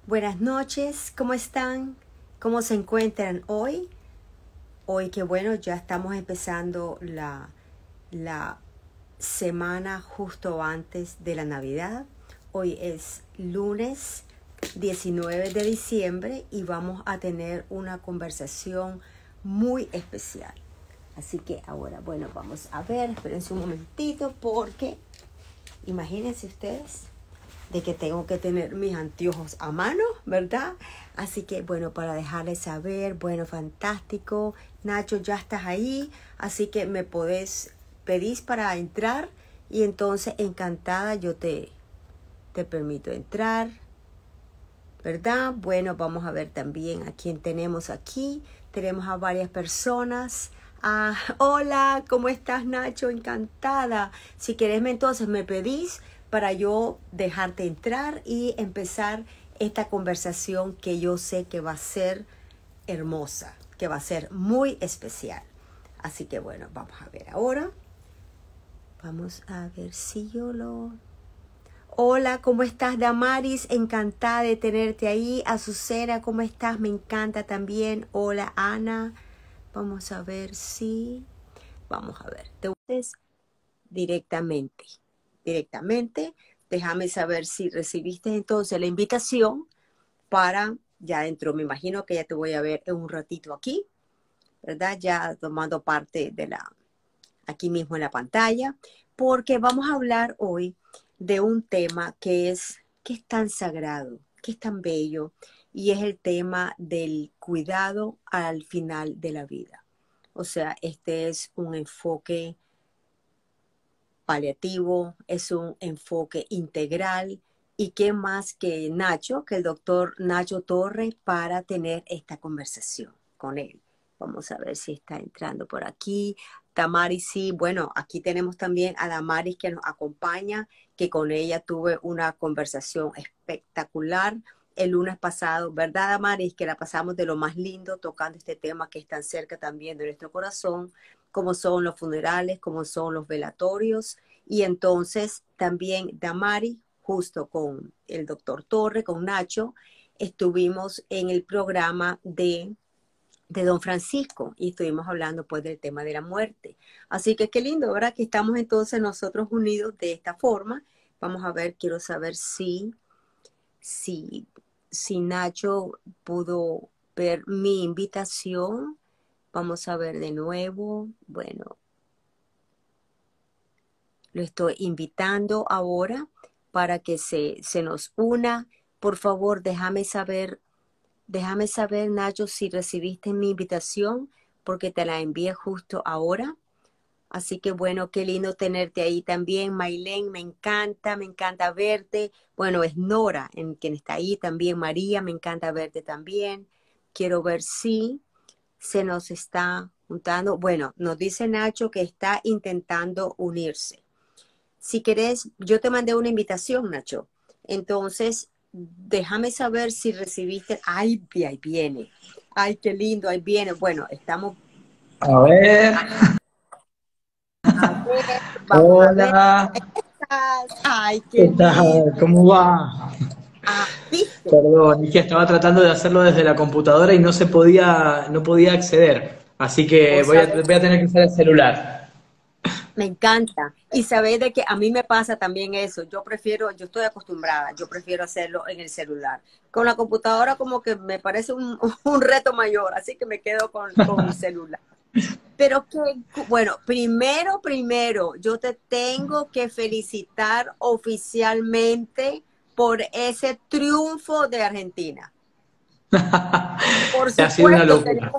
Buenas noches, ¿cómo están? ¿Cómo se encuentran hoy? Hoy que bueno, ya estamos empezando la semana justo antes de la Navidad. Hoy es lunes 19 de diciembre y vamos a tener una conversación muy especial. Así que ahora, bueno, vamos a ver, espérense un momentito porque imagínense ustedes de que tengo que tener mis anteojos a mano, ¿verdad? Así que, bueno, para dejarles saber, bueno, fantástico. Nacho, ya estás ahí, así que me podés pedir para entrar y entonces encantada yo te permito entrar, ¿verdad? Bueno, vamos a ver también a quién tenemos aquí. Tenemos a varias personas. Hola, ¿cómo estás, Nacho? Encantada. Si querés, entonces me pedís para yo dejarte entrar y empezar esta conversación que yo sé que va a ser hermosa, que va a ser muy especial. Así que bueno, vamos a ver ahora. Vamos a ver si yo lo... Hola, ¿cómo estás, Damaris? Encantada de tenerte ahí. Azucena, ¿cómo estás? Me encanta también. Hola, Ana. Vamos a ver si... Vamos a ver. Te unes directamente. Déjame saber si recibiste entonces la invitación para ya dentro. Me imagino que ya te voy a ver en un ratito aquí, ¿verdad? Ya tomando parte de aquí mismo en la pantalla, porque vamos a hablar hoy de un tema que es tan sagrado, que es tan bello, y es el tema del cuidado al final de la vida. O sea, este es un enfoque paliativo, es un enfoque integral. ¿Y qué más que Nacho, que el doctor Nacho Torres, para tener esta conversación con él? Vamos a ver si está entrando por aquí. Damaris, sí, bueno, aquí tenemos también a Damaris que nos acompaña, que con ella tuve una conversación espectacular el lunes pasado, ¿verdad, Damaris? Que la pasamos de lo más lindo tocando este tema que es tan cerca también de nuestro corazón, como son los funerales, como son los velatorios. Y entonces también Damaris, justo con el doctor Torre, con Nacho, estuvimos en el programa de Don Francisco y estuvimos hablando pues del tema de la muerte. Así que qué lindo, ¿verdad? Que estamos entonces nosotros unidos de esta forma. Vamos a ver, quiero saber si, si Nacho pudo ver mi invitación. Vamos a ver de nuevo. Bueno, lo estoy invitando ahora para que se nos una. Por favor, déjame saber, Nacho, si recibiste mi invitación, porque te la envié justo ahora. Así que bueno, qué lindo tenerte ahí también, Maylene, me encanta verte. Bueno, es Nora en quien está ahí también, María, me encanta verte también. Quiero ver si se nos está juntando. Bueno, nos dice Nacho que está intentando unirse. Si querés, yo te mandé una invitación, Nacho. Entonces, déjame saber si recibiste. Ay, ahí viene. Ay, qué lindo, ahí viene. Bueno, estamos. A ver, A ver, vamos a ver. hola, Ahí estás. Ay, qué ¿qué lindo. tal? ¿Cómo va? ¿Viste? Perdón, es que estaba tratando de hacerlo desde la computadora y no podía acceder. Así que Vos sabés, voy a tener que usar el celular. me encanta. Y sabés de que a mí me pasa también eso. Yo estoy acostumbrada, yo prefiero hacerlo en el celular. Con la computadora como que me parece un reto mayor, así que me quedo con el celular. Pero que, bueno, primero, yo te tengo que felicitar oficialmente por ese triunfo de Argentina. Por Ha sido una supuesto, locura.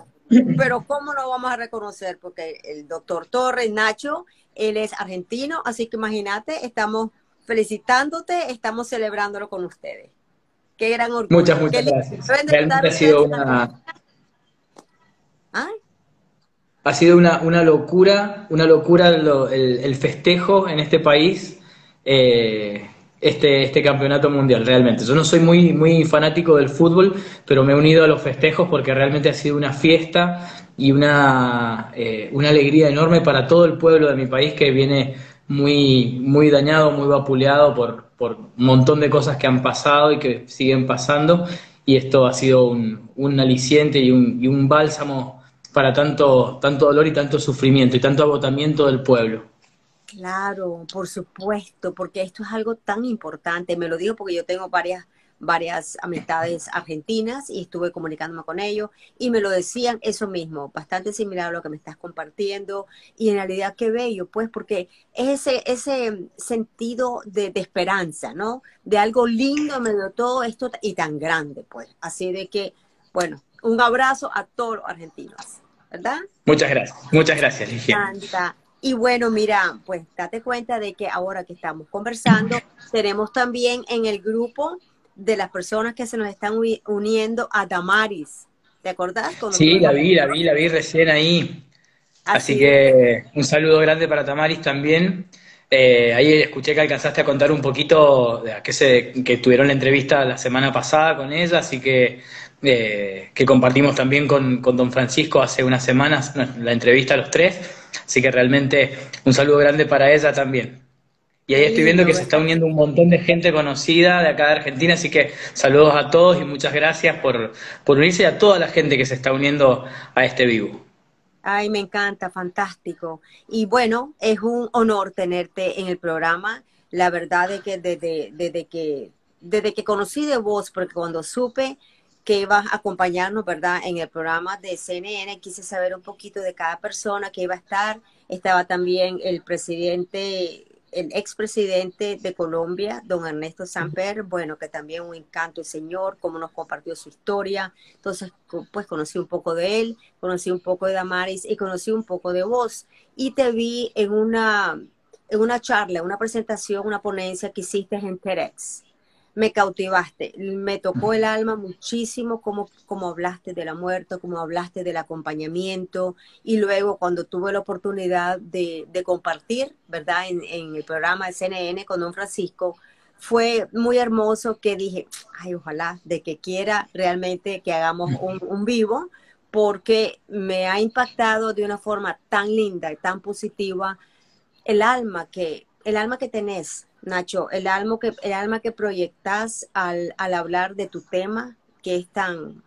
pero ¿cómo no vamos a reconocer? Porque el doctor Torres, Nacho, él es argentino, así que imagínate, estamos felicitándote, estamos celebrándolo con ustedes. Qué gran orgullo. Qué Muchas lindo gracias. deben de estar Realmente ustedes en Argentina. Ay, ha sido una locura el festejo en este país, este campeonato mundial, realmente. Yo no soy muy fanático del fútbol, pero me he unido a los festejos porque realmente ha sido una fiesta y una alegría enorme para todo el pueblo de mi país que viene muy dañado, muy vapuleado por un montón de cosas que han pasado y que siguen pasando, y esto ha sido un aliciente y un bálsamo para tanto dolor y tanto sufrimiento y tanto agotamiento del pueblo. Claro, por supuesto, porque esto es algo tan importante. Me lo digo porque yo tengo varias amistades argentinas y estuve comunicándome con ellos y me lo decían eso mismo, bastante similar a lo que me estás compartiendo. Y en realidad qué bello, pues, porque es ese sentido de esperanza, ¿no? De algo lindo en medio de todo esto y tan grande, pues. Así de que, bueno, un abrazo a todos los argentinos, ¿verdad? Muchas gracias, Ligia. Encanta. Y bueno, mira, pues date cuenta de que ahora que estamos conversando, tenemos también en el grupo de las personas que se nos están uniendo a Damaris. ¿Te acordás? Cuando Sí, tuvimos... la vi recién ahí. Así Así de que, que un saludo grande para Tamaris también. Ahí escuché que alcanzaste a contar un poquito de que tuvieron la entrevista la semana pasada con ella, así que compartimos también con don Francisco hace unas semanas la entrevista a los tres, así que realmente un saludo grande para ella también. Y ahí qué estoy viendo lindo, que se está ¿verdad? uniendo un montón de gente conocida de acá de Argentina, así que saludos a todos y muchas gracias por unirse y a toda la gente que se está uniendo a este vivo. Ay, me encanta, fantástico. Y bueno, es un honor tenerte en el programa. La verdad es que desde que conocí de vos, porque cuando supe que ibas a acompañarnos, ¿verdad? En el programa de CNN, quise saber un poquito de cada persona que iba a estar. Estaba también el presidente, el expresidente de Colombia, don Ernesto Samper, bueno, que también un encanto el señor, cómo nos compartió su historia. Entonces, pues conocí un poco de él, conocí un poco de Damaris y conocí un poco de vos. Y te vi en una charla, una presentación, una ponencia que hiciste en TEDx. Me cautivaste, me tocó el alma muchísimo como hablaste de la muerte, como hablaste del acompañamiento y luego cuando tuve la oportunidad de compartir, ¿verdad? En el programa de CNN con don Francisco, fue muy hermoso que dije, ay, ojalá de que quiera realmente que hagamos un vivo porque me ha impactado de una forma tan linda y tan positiva el alma que tenés, Nacho, el alma que proyectas al hablar de tu tema, que es tan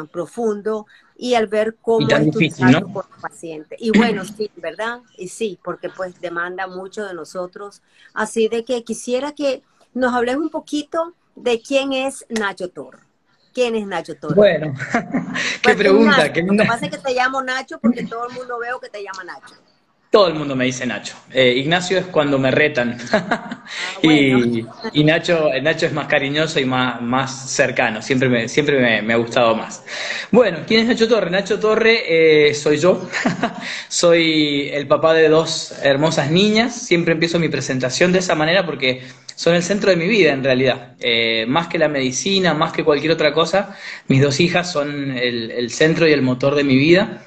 profundo, y al ver Y cómo tan es tu difícil, trato ¿no? con los pacientes. Y bueno, sí, ¿verdad? Y sí, porque pues demanda mucho de nosotros. Así de que quisiera que nos hables un poquito de quién es Nacho Torre. ¿Quién es Nacho Torre? Bueno, qué Pues pregunta, Ignacio, qué lo que linda. pasa es que te llamo Nacho porque todo el mundo veo que te llama Nacho. Todo el mundo me dice Nacho. Ignacio es cuando me retan. Ah, bueno. Y Nacho es más cariñoso y más cercano. Siempre me ha gustado más. Bueno, ¿quién es Nacho Torre? Nacho Torre soy yo. Soy el papá de dos hermosas niñas. Siempre empiezo mi presentación de esa manera porque son el centro de mi vida en realidad. Más que la medicina, más que cualquier otra cosa, mis dos hijas son el centro y el motor de mi vida.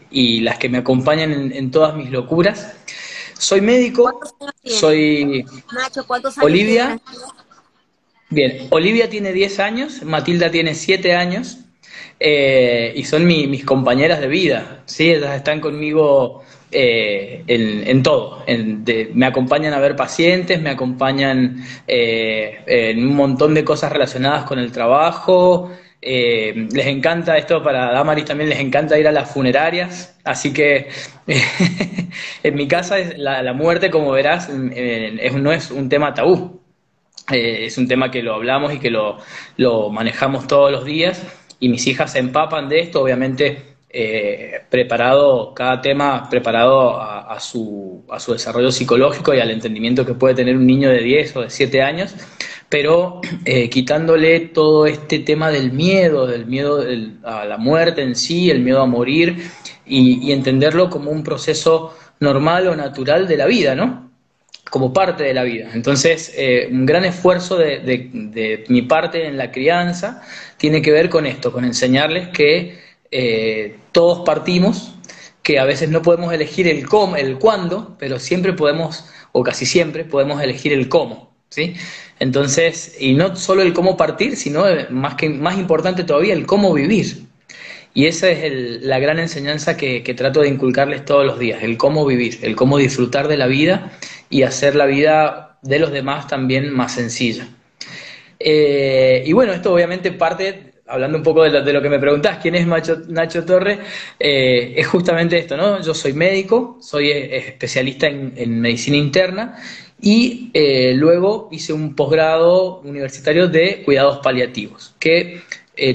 Y las que me acompañan en todas mis locuras. Soy médico, ¿Cuántos años tiene? soy Nacho, ¿cuántos años tiene Olivia. las niñas? Bien, Olivia tiene 10 años, Matilda tiene 7 años, y son mis compañeras de vida, ¿sí? Ellas están conmigo en todo, me acompañan a ver pacientes, me acompañan en un montón de cosas relacionadas con el trabajo. Les encanta esto, para Damaris también les encanta ir a las funerarias, así que en mi casa la muerte, como verás, no es un tema tabú. Es un tema que lo hablamos y que lo manejamos todos los días, y mis hijas se empapan de esto, obviamente cada tema preparado a su desarrollo psicológico y al entendimiento que puede tener un niño de 10 o de 7 años, pero quitándole todo este tema del miedo a la muerte en sí, el miedo a morir, y entenderlo como un proceso normal o natural de la vida, ¿no? Como parte de la vida. Entonces, un gran esfuerzo de mi parte en la crianza tiene que ver con esto, con enseñarles que todos partimos, que a veces no podemos elegir el cómo, el cuándo, pero siempre podemos, o casi siempre, podemos elegir el cómo, ¿sí? Entonces, y no solo el cómo partir, sino más importante todavía, el cómo vivir. Y esa es la gran enseñanza que trato de inculcarles todos los días, el cómo vivir, el cómo disfrutar de la vida y hacer la vida de los demás también más sencilla. Y bueno, esto obviamente parte, hablando un poco de lo que me preguntás, ¿quién es Nacho Torres? Es justamente esto, ¿no? Yo soy médico, soy especialista en medicina interna y luego hice un posgrado universitario de cuidados paliativos, que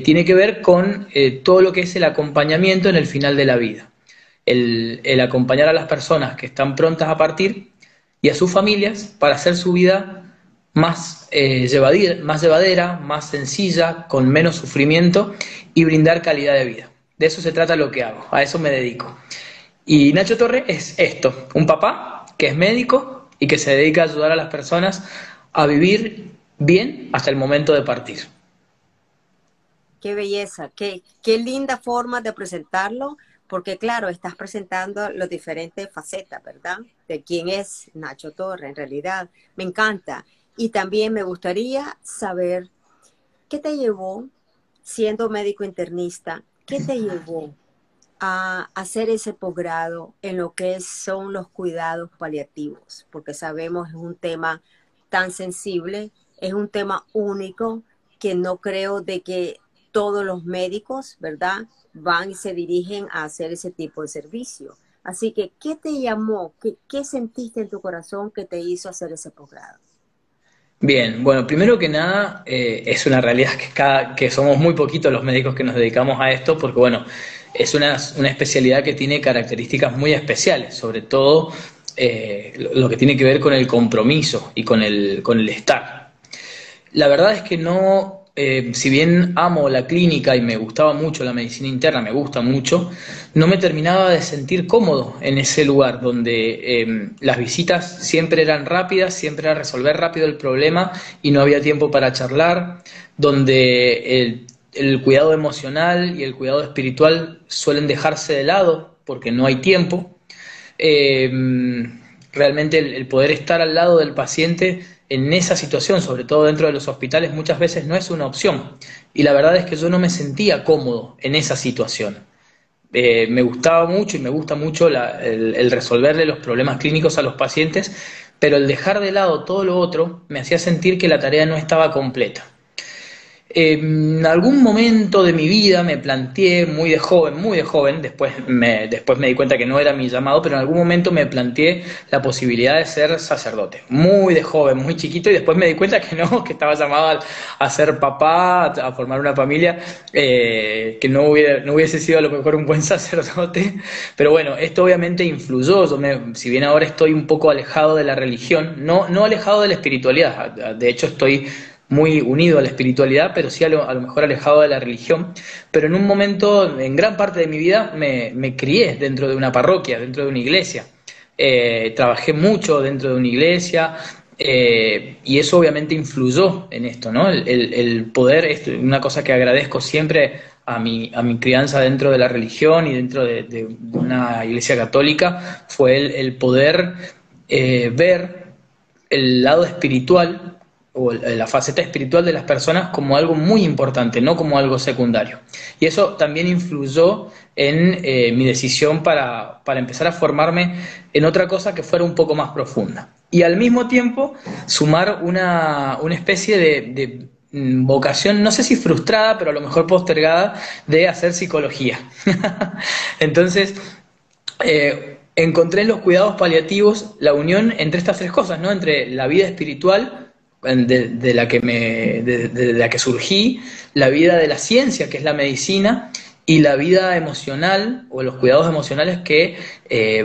tiene que ver con todo lo que es el acompañamiento en el final de la vida. El acompañar a las personas que están prontas a partir y a sus familias para hacer su vida más llevadera, más sencilla, con menos sufrimiento y brindar calidad de vida. De eso se trata lo que hago, a eso me dedico. Y Nacho Torre es esto, un papá que es médico y que se dedica a ayudar a las personas a vivir bien hasta el momento de partir. Qué belleza, qué linda forma de presentarlo, porque claro, estás presentando las diferentes facetas, ¿verdad? De quién es Nacho Torre en realidad. Me encanta. Y también me gustaría saber qué te llevó, siendo médico internista, qué te llevó a hacer ese posgrado en lo que son los cuidados paliativos, porque sabemos es un tema tan sensible, es un tema único que no creo de que todos los médicos, ¿verdad?, van y se dirigen a hacer ese tipo de servicio. Así que, ¿qué te llamó? ¿Qué sentiste en tu corazón que te hizo hacer ese posgrado? Bien, bueno, primero que nada, es una realidad que somos muy poquitos los médicos que nos dedicamos a esto, porque bueno, es una especialidad que tiene características muy especiales, sobre todo lo que tiene que ver con el compromiso y con el estar. La verdad es que no, si bien amo la clínica y me gustaba mucho la medicina interna, me gusta mucho, no me terminaba de sentir cómodo en ese lugar donde las visitas siempre eran rápidas, siempre era resolver rápido el problema y no había tiempo para charlar, donde el cuidado emocional y el cuidado espiritual suelen dejarse de lado porque no hay tiempo. Eh, Realmente el poder estar al lado del paciente en esa situación, sobre todo dentro de los hospitales, muchas veces no es una opción. Y la verdad es que yo no me sentía cómodo en esa situación. Me gustaba mucho y me gusta mucho el resolverle los problemas clínicos a los pacientes, pero el dejar de lado todo lo otro me hacía sentir que la tarea no estaba completa. En algún momento de mi vida me planteé muy de joven, después me di cuenta que no era mi llamado, pero en algún momento me planteé la posibilidad de ser sacerdote, muy de joven, muy chiquito, y después me di cuenta que no, que estaba llamado a ser papá, a formar una familia, que no hubiese sido a lo mejor un buen sacerdote, pero bueno, esto obviamente influyó, si bien ahora estoy un poco alejado de la religión, no alejado de la espiritualidad, de hecho estoy muy unido a la espiritualidad, pero sí a lo mejor alejado de la religión. Pero en un momento, en gran parte de mi vida, me crié dentro de una parroquia, dentro de una iglesia. Trabajé mucho dentro de una iglesia y eso obviamente influyó en esto, ¿no? El poder, esto, una cosa que agradezco siempre a mi crianza dentro de la religión y dentro de una iglesia católica, fue el poder ver el lado espiritual o la faceta espiritual de las personas como algo muy importante, no como algo secundario. Y eso también influyó en mi decisión para empezar a formarme en otra cosa que fuera un poco más profunda. Y al mismo tiempo sumar una especie de vocación, no sé si frustrada, pero a lo mejor postergada, de hacer psicología. Entonces, encontré en los cuidados paliativos la unión entre estas tres cosas, ¿no? Entre la vida espiritual, de la que surgí, la vida de la ciencia, que es la medicina, y la vida emocional o los cuidados emocionales que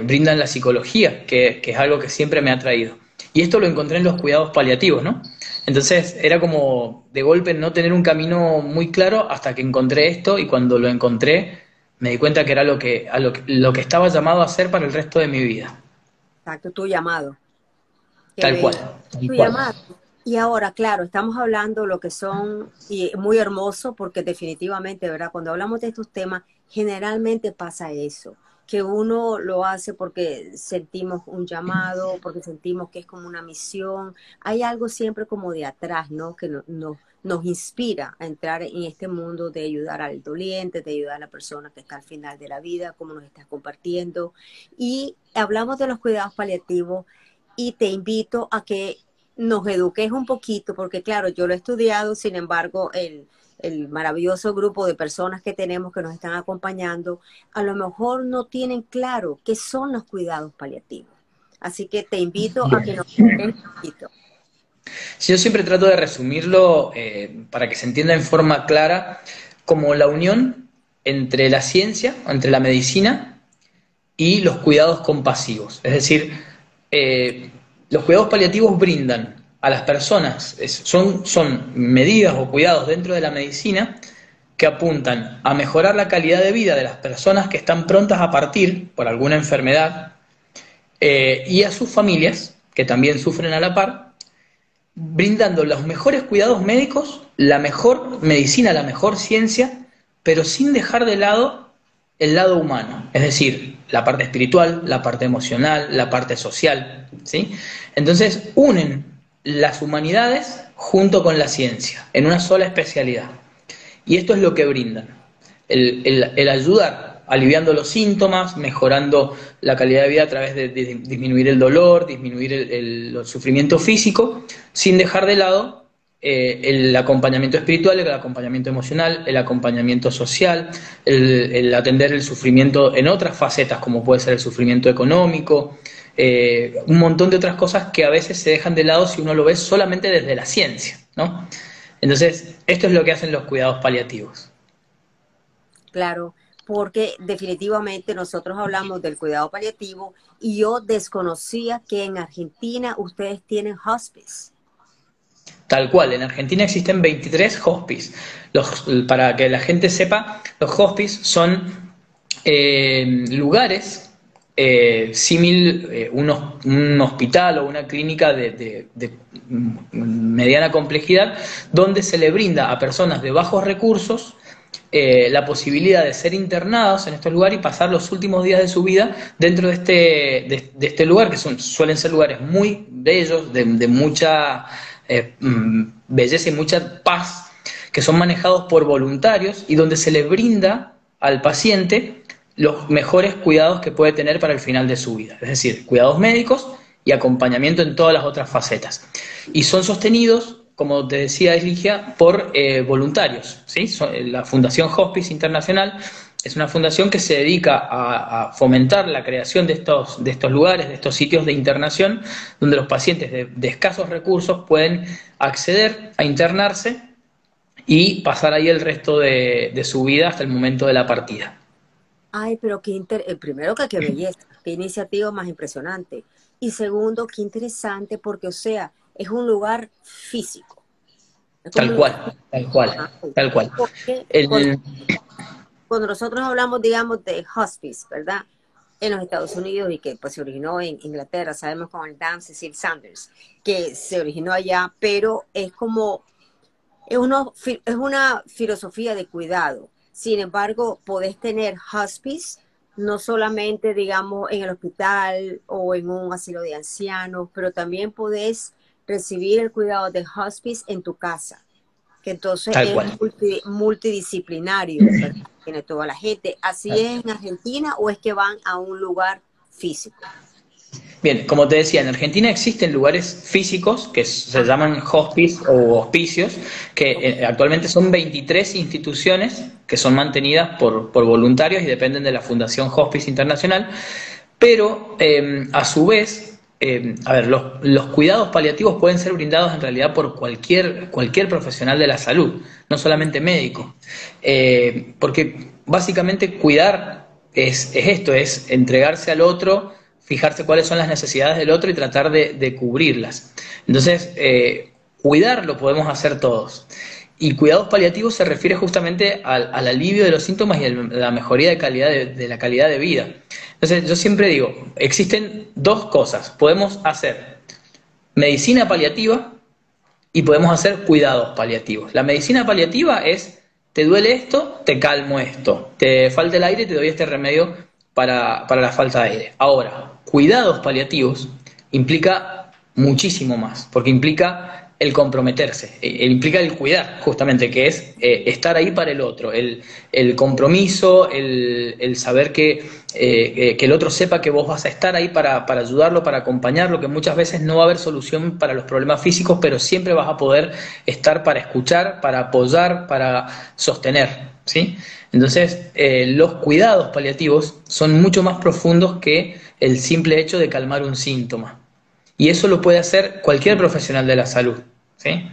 brindan la psicología, que es algo que siempre me ha traído. Y esto lo encontré en los cuidados paliativos, ¿no? Entonces era como de golpe no tener un camino muy claro hasta que encontré esto y cuando lo encontré me di cuenta que era lo que estaba llamado a hacer para el resto de mi vida. Exacto, tu llamado. Qué Tal cual, bello. tal Tu cual. llamado. Y ahora, claro, estamos hablando lo que son, y muy hermoso, porque definitivamente, ¿verdad? Cuando hablamos de estos temas, generalmente pasa eso, que uno lo hace porque sentimos un llamado, porque sentimos que es como una misión. Hay algo siempre como de atrás, ¿no? Que nos inspira a entrar en este mundo de ayudar al doliente, de ayudar a la persona que está al final de la vida, como nos estás compartiendo. Y hablamos de los cuidados paliativos y te invito a que nos eduques un poquito, porque claro, yo lo he estudiado, sin embargo, el maravilloso grupo de personas que tenemos que nos están acompañando, a lo mejor no tienen claro qué son los cuidados paliativos. Así que te invito a que Bien. nos eduques un poquito. Sí, yo siempre trato de resumirlo para que se entienda en forma clara como la unión entre la ciencia, entre la medicina y los cuidados compasivos. Es decir, los cuidados paliativos brindan a las personas, son medidas o cuidados dentro de la medicina que apuntan a mejorar la calidad de vida de las personas que están prontas a partir por alguna enfermedad y a sus familias, que también sufren a la par, brindando los mejores cuidados médicos, la mejor medicina, la mejor ciencia, pero sin dejar de lado el lado humano, es decir, la parte espiritual, la parte emocional, la parte social, ¿sí? Entonces unen las humanidades junto con la ciencia, en una sola especialidad. Y esto es lo que brindan, el ayudar, aliviando los síntomas, mejorando la calidad de vida a través de disminuir el dolor, disminuir el sufrimiento físico, sin dejar de lado el acompañamiento espiritual, el acompañamiento emocional, el acompañamiento social, el atender el sufrimiento en otras facetas, como puede ser el sufrimiento económico, un montón de otras cosas que a veces se dejan de lado si uno lo ve solamente desde la ciencia, ¿no? Entonces, esto es lo que hacen los cuidados paliativos. Claro, porque definitivamente nosotros hablamos del cuidado paliativo y yo desconocía que en Argentina ustedes tienen hospice. Tal cual, en Argentina existen 23 hospice. Para que la gente sepa, los hospice son lugares un hospital o una clínica de mediana complejidad, donde se le brinda a personas de bajos recursos la posibilidad de ser internados en estos lugares y pasar los últimos días de su vida dentro de este lugar, que suelen ser lugares muy bellos, de mucha belleza y mucha paz, que son manejados por voluntarios y donde se le brinda al paciente los mejores cuidados que puede tener para el final de su vida, es decir, cuidados médicos y acompañamiento en todas las otras facetas. Y son sostenidos, como te decía Ligia, por voluntarios, ¿sí? La Fundación Hospice Internacional es una fundación que se dedica a fomentar la creación de estos lugares, de estos sitios de internación, donde los pacientes de escasos recursos pueden acceder a internarse y pasar ahí el resto de su vida hasta el momento de la partida. Ay, pero primero que qué belleza, qué iniciativa más impresionante. Y segundo, qué interesante porque, o sea, es un lugar físico. Es como Tal un lugar cual, tal cual, tal cual. porque El, cuando nosotros hablamos, digamos, de hospice, ¿verdad? En los Estados Unidos y que pues se originó en Inglaterra, sabemos con el Dame Cecil Saunders, que se originó allá, pero es como, es una filosofía de cuidado. Sin embargo, podés tener hospice no solamente, digamos, en el hospital o en un asilo de ancianos, pero también podés recibir el cuidado de hospice en tu casa, que entonces tal es cual. multidisciplinario, ¿verdad? Tiene toda la gente. ¿Así es en Argentina o es que van a un lugar físico? Bien, como te decía, en Argentina existen lugares físicos que se Ajá, llaman hospice o hospicios, que ok. actualmente son 23 instituciones que son mantenidas por voluntarios y dependen de la Fundación Hospice Internacional, pero a su vez, a ver, los cuidados paliativos pueden ser brindados en realidad por cualquier profesional de la salud, no solamente médico, porque básicamente cuidar es esto, es entregarse al otro, fijarse cuáles son las necesidades del otro y tratar de cubrirlas. Entonces, cuidar lo podemos hacer todos. Y cuidados paliativos se refiere justamente al alivio de los síntomas y a la mejoría de la calidad de vida. Entonces, yo siempre digo, existen dos cosas. Podemos hacer medicina paliativa y podemos hacer cuidados paliativos. La medicina paliativa es, te duele esto, te calmo esto. Te falta el aire, te doy este remedio para la falta de aire. Ahora, cuidados paliativos implica muchísimo más, porque implica el comprometerse, implica el cuidar, justamente, que es estar ahí para el otro, el compromiso, el saber que el otro sepa que vos vas a estar ahí para ayudarlo, para acompañarlo, que muchas veces no va a haber solución para los problemas físicos, pero siempre vas a poder estar para escuchar, para apoyar, para sostener, ¿sí? Entonces, los cuidados paliativos son mucho más profundos que el simple hecho de calmar un síntoma. Y eso lo puede hacer cualquier profesional de la salud, ¿sí?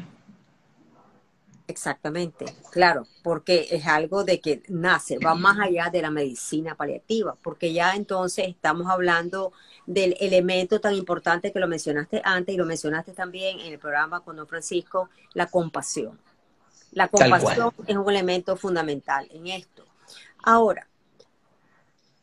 Exactamente, claro, porque es algo de que nace, va más allá de la medicina paliativa, porque ya entonces estamos hablando del elemento tan importante que lo mencionaste antes y lo mencionaste también en el programa con don Francisco, la compasión. La Tal cual. compasión es un elemento fundamental en esto. Ahora,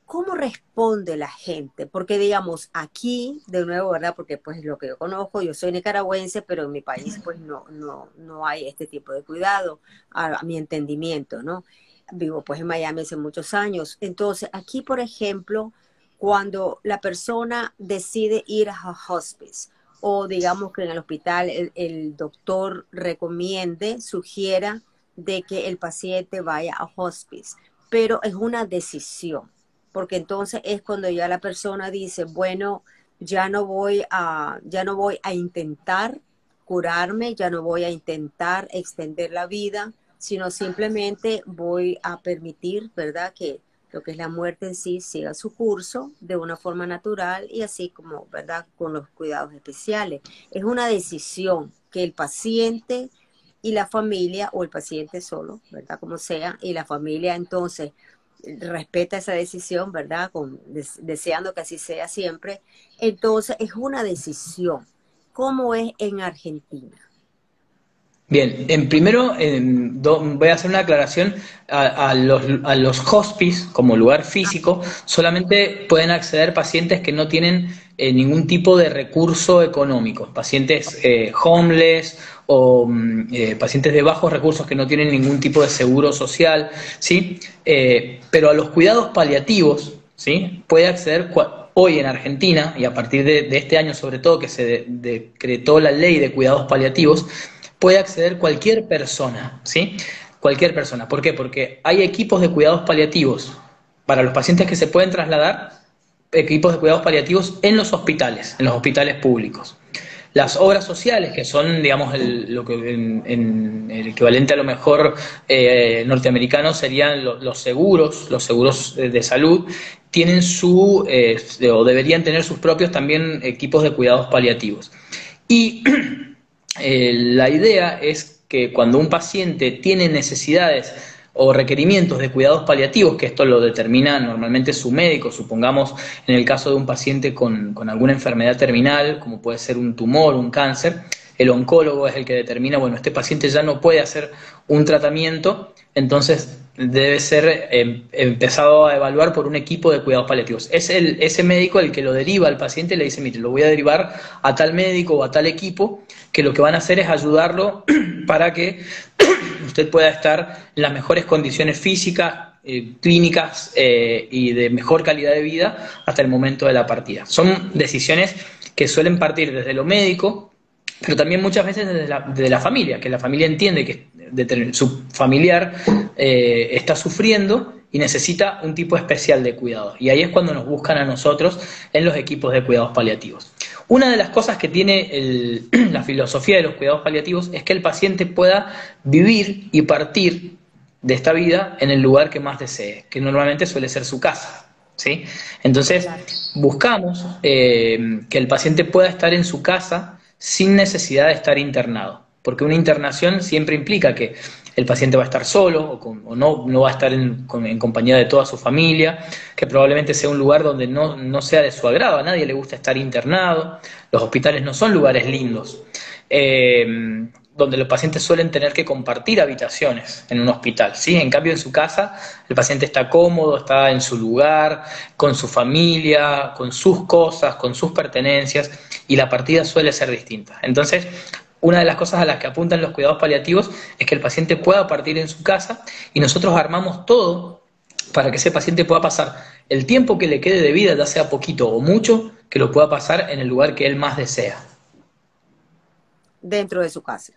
¿cómo responde la gente? Porque digamos, aquí, de nuevo, ¿verdad? Porque pues lo que yo conozco, yo soy nicaragüense, pero en mi país pues no hay este tipo de cuidado, a mi entendimiento, ¿no? Vivo pues en Miami hace muchos años. Entonces, aquí, por ejemplo, cuando la persona decide ir a hospice, o digamos que en el hospital el doctor recomiende, sugiera de que el paciente vaya a hospice, pero es una decisión porque entonces es cuando ya la persona dice, bueno, ya no voy a intentar curarme, ya no voy a intentar extender la vida, sino simplemente voy a permitir, ¿verdad?, que lo que es la muerte en sí siga su curso de una forma natural y así como, ¿verdad?, con los cuidados especiales. Es una decisión que el paciente y la familia, o el paciente solo, ¿verdad?, como sea, y la familia entonces respeta esa decisión, ¿verdad? Deseando que así sea siempre. Entonces, es una decisión. ¿Cómo es en Argentina? Bien, en primero voy a hacer una aclaración. A los hospice como lugar físico solamente pueden acceder pacientes que no tienen ningún tipo de recurso económico, pacientes homeless o pacientes de bajos recursos que no tienen ningún tipo de seguro social, ¿sí? Pero a los cuidados paliativos, ¿sí?, puede acceder hoy en Argentina, y a partir de este año sobre todo que se decretó la ley de cuidados paliativos, puede acceder cualquier persona, ¿sí? Cualquier persona. ¿Por qué? Porque hay equipos de cuidados paliativos para los pacientes que se pueden trasladar, equipos de cuidados paliativos en los hospitales públicos. Las obras sociales, que son, digamos, lo que en el equivalente a lo mejor norteamericano serían los seguros de salud, tienen o deberían tener sus propios también equipos de cuidados paliativos. Y la idea es que cuando un paciente tiene necesidades o requerimientos de cuidados paliativos, que esto lo determina normalmente su médico, supongamos en el caso de un paciente con alguna enfermedad terminal, como puede ser un tumor, un cáncer, el oncólogo es el que determina, bueno, este paciente ya no puede hacer un tratamiento, entonces debe ser empezado a evaluar por un equipo de cuidados paliativos. Es ese médico el que lo deriva al paciente y le dice, mire, lo voy a derivar a tal médico o a tal equipo, que lo que van a hacer es ayudarlo para que usted pueda estar en las mejores condiciones físicas, clínicas y de mejor calidad de vida hasta el momento de la partida. Son decisiones que suelen partir desde lo médico, pero también muchas veces desde la familia, que la familia entiende que su familiar está sufriendo y necesita un tipo especial de cuidado. Y ahí es cuando nos buscan a nosotros en los equipos de cuidados paliativos. Una de las cosas que tiene la filosofía de los cuidados paliativos es que el paciente pueda vivir y partir de esta vida en el lugar que más desee, que normalmente suele ser su casa, ¿sí? Entonces, buscamos que el paciente pueda estar en su casa sin necesidad de estar internado, porque una internación siempre implica que el paciente va a estar solo o no va a estar en compañía de toda su familia, que probablemente sea un lugar donde no sea de su agrado, a nadie le gusta estar internado, los hospitales no son lugares lindos, donde los pacientes suelen tener que compartir habitaciones en un hospital, ¿sí? En cambio en su casa el paciente está cómodo, está en su lugar, con su familia, con sus cosas, con sus pertenencias, y la partida suele ser distinta. Entonces, una de las cosas a las que apuntan los cuidados paliativos es que el paciente pueda partir en su casa y nosotros armamos todo para que ese paciente pueda pasar el tiempo que le quede de vida, ya sea poquito o mucho, que lo pueda pasar en el lugar que él más desea. dentro de su casa.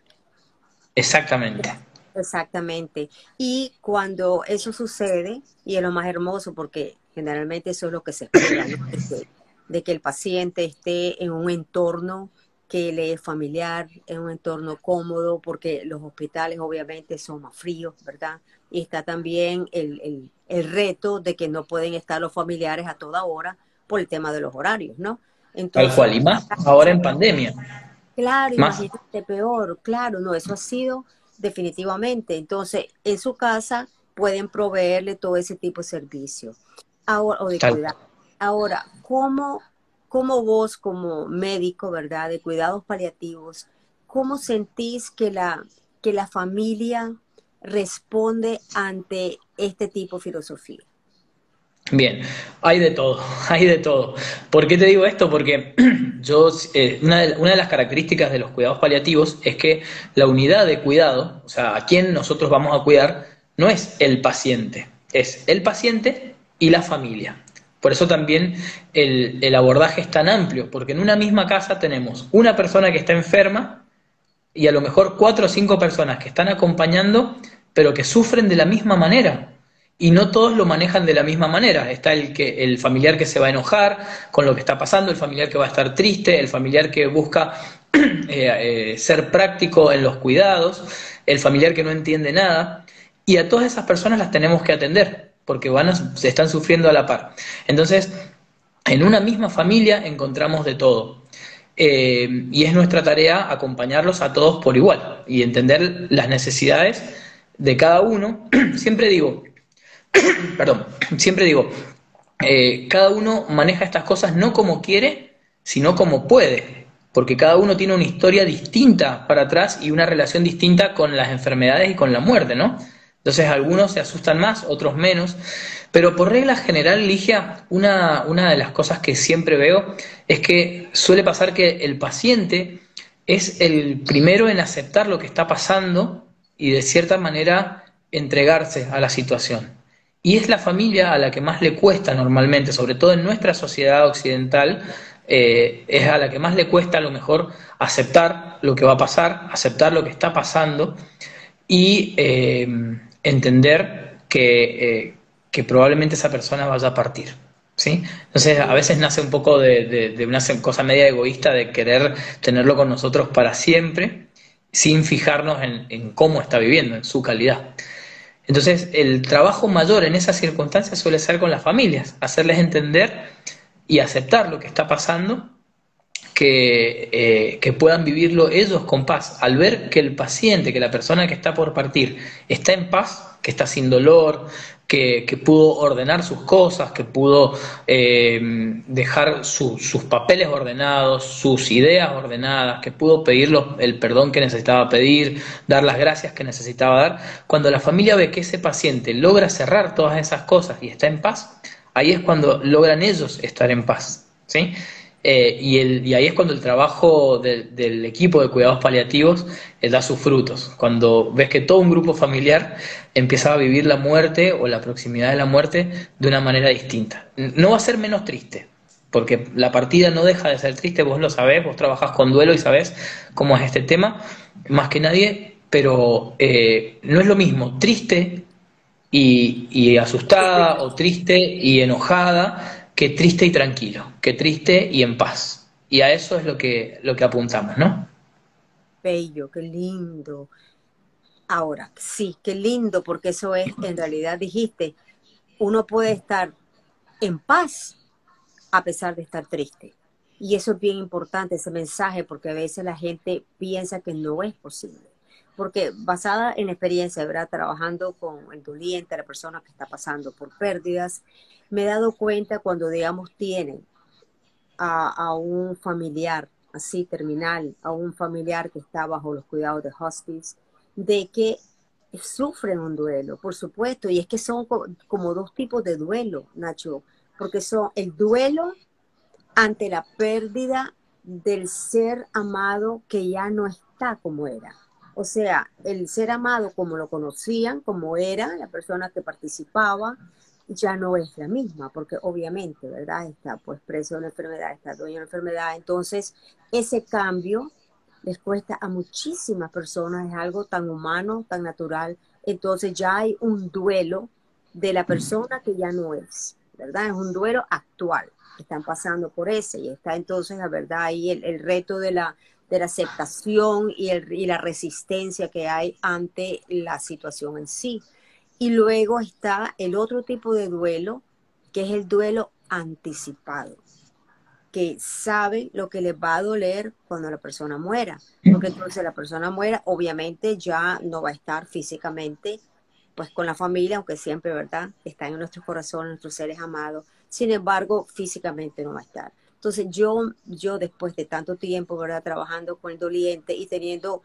Exactamente. Exactamente. Y cuando eso sucede, y es lo más hermoso porque generalmente eso es lo que se espera, ¿no? De que el paciente esté en un entorno que le es familiar, en un entorno cómodo, porque los hospitales obviamente son más fríos, ¿verdad? Y está también el reto de que no pueden estar los familiares a toda hora por el tema de los horarios, ¿no? Tal Entonces, cual. Y más ahora en pandemia. claro, Más. imagínate peor, claro, no, eso ha sido definitivamente. Entonces, en su casa pueden proveerle todo ese tipo de servicio ahora, o de Tal cuidado. cual. Ahora, ¿cómo vos como médico, verdad, de cuidados paliativos, cómo sentís que la familia responde ante este tipo de filosofía? Bien, hay de todo, hay de todo. ¿Por qué te digo esto? Porque una de las características de los cuidados paliativos es que la unidad de cuidado, o sea, a quién nosotros vamos a cuidar, no es el paciente y la familia. Por eso también el abordaje es tan amplio, porque en una misma casa tenemos una persona que está enferma y a lo mejor cuatro o cinco personas que están acompañando, pero que sufren de la misma manera. Y no todos lo manejan de la misma manera. Está el familiar que se va a enojar con lo que está pasando, el familiar que va a estar triste, el familiar que busca ser práctico en los cuidados, el familiar que no entiende nada. Y a todas esas personas las tenemos que atender, porque se están sufriendo a la par. Entonces, en una misma familia encontramos de todo. Y es nuestra tarea acompañarlos a todos por igual y entender las necesidades de cada uno. Siempre digo, perdón, siempre digo, cada uno maneja estas cosas no como quiere, sino como puede, porque cada uno tiene una historia distinta para atrás y una relación distinta con las enfermedades y con la muerte, ¿no? Entonces algunos se asustan más, otros menos, pero por regla general, Ligia, una de las cosas que siempre veo es que suele pasar que el paciente es el primero en aceptar lo que está pasando y de cierta manera entregarse a la situación. Y es la familia a la que más le cuesta normalmente, sobre todo en nuestra sociedad occidental, es a la que más le cuesta a lo mejor aceptar lo que va a pasar, aceptar lo que está pasando y entender que probablemente esa persona vaya a partir. ¿Sí? Entonces a veces nace un poco de una cosa media egoísta de querer tenerlo con nosotros para siempre, sin fijarnos en cómo está viviendo, en su calidad. Entonces, el trabajo mayor en esas circunstancias suele ser con las familias, hacerles entender y aceptar lo que está pasando, que puedan vivirlo ellos con paz. Al ver que el paciente, que la persona que está por partir, está en paz, que está sin dolor, que pudo ordenar sus cosas, que pudo dejar sus papeles ordenados, sus ideas ordenadas, que pudo pedir el perdón que necesitaba pedir, dar las gracias que necesitaba dar. Cuando la familia ve que ese paciente logra cerrar todas esas cosas y está en paz, ahí es cuando logran ellos estar en paz, ¿sí? Y ahí es cuando el trabajo del equipo de cuidados paliativos da sus frutos. Cuando ves que todo un grupo familiar empieza a vivir la muerte o la proximidad de la muerte de una manera distinta. No va a ser menos triste, porque la partida no deja de ser triste, vos lo sabés, vos trabajás con duelo y sabés cómo es este tema, más que nadie, pero no es lo mismo triste y asustada o triste y enojada que triste y tranquilo, que triste y en paz. Y a eso es lo que apuntamos, ¿no? Bello, qué lindo. Ahora, sí, qué lindo, porque eso es, en realidad dijiste, uno puede estar en paz a pesar de estar triste. Y eso es bien importante, ese mensaje, porque a veces la gente piensa que no es posible. Porque basada en la experiencia, ¿verdad? Trabajando con el doliente, la persona que está pasando por pérdidas, me he dado cuenta cuando, digamos, tienen a un familiar así terminal, a un familiar que está bajo los cuidados de hospice, de que sufren un duelo, por supuesto, y es que son como dos tipos de duelo, Nacho, porque son el duelo ante la pérdida del ser amado que ya no está como era. O sea, el ser amado como lo conocían, como era la persona que participaba, ya no es la misma, porque obviamente, ¿verdad? Está pues preso de una enfermedad, está dueño de una enfermedad. Entonces, ese cambio les cuesta a muchísimas personas, es algo tan humano, tan natural. Entonces ya hay un duelo de la persona que ya no es, ¿verdad? Es un duelo actual, están pasando por ese y está entonces, la verdad, ahí el reto de la aceptación y la resistencia que hay ante la situación en sí. Y luego está el otro tipo de duelo, que es el duelo anticipado, que saben lo que les va a doler cuando la persona muera, porque entonces la persona muera, obviamente ya no va a estar físicamente pues con la familia, aunque siempre, ¿verdad? Está en nuestros corazones, nuestros seres amados, sin embargo, físicamente no va a estar. Entonces yo después de tanto tiempo, ¿verdad? Trabajando con el doliente y teniendo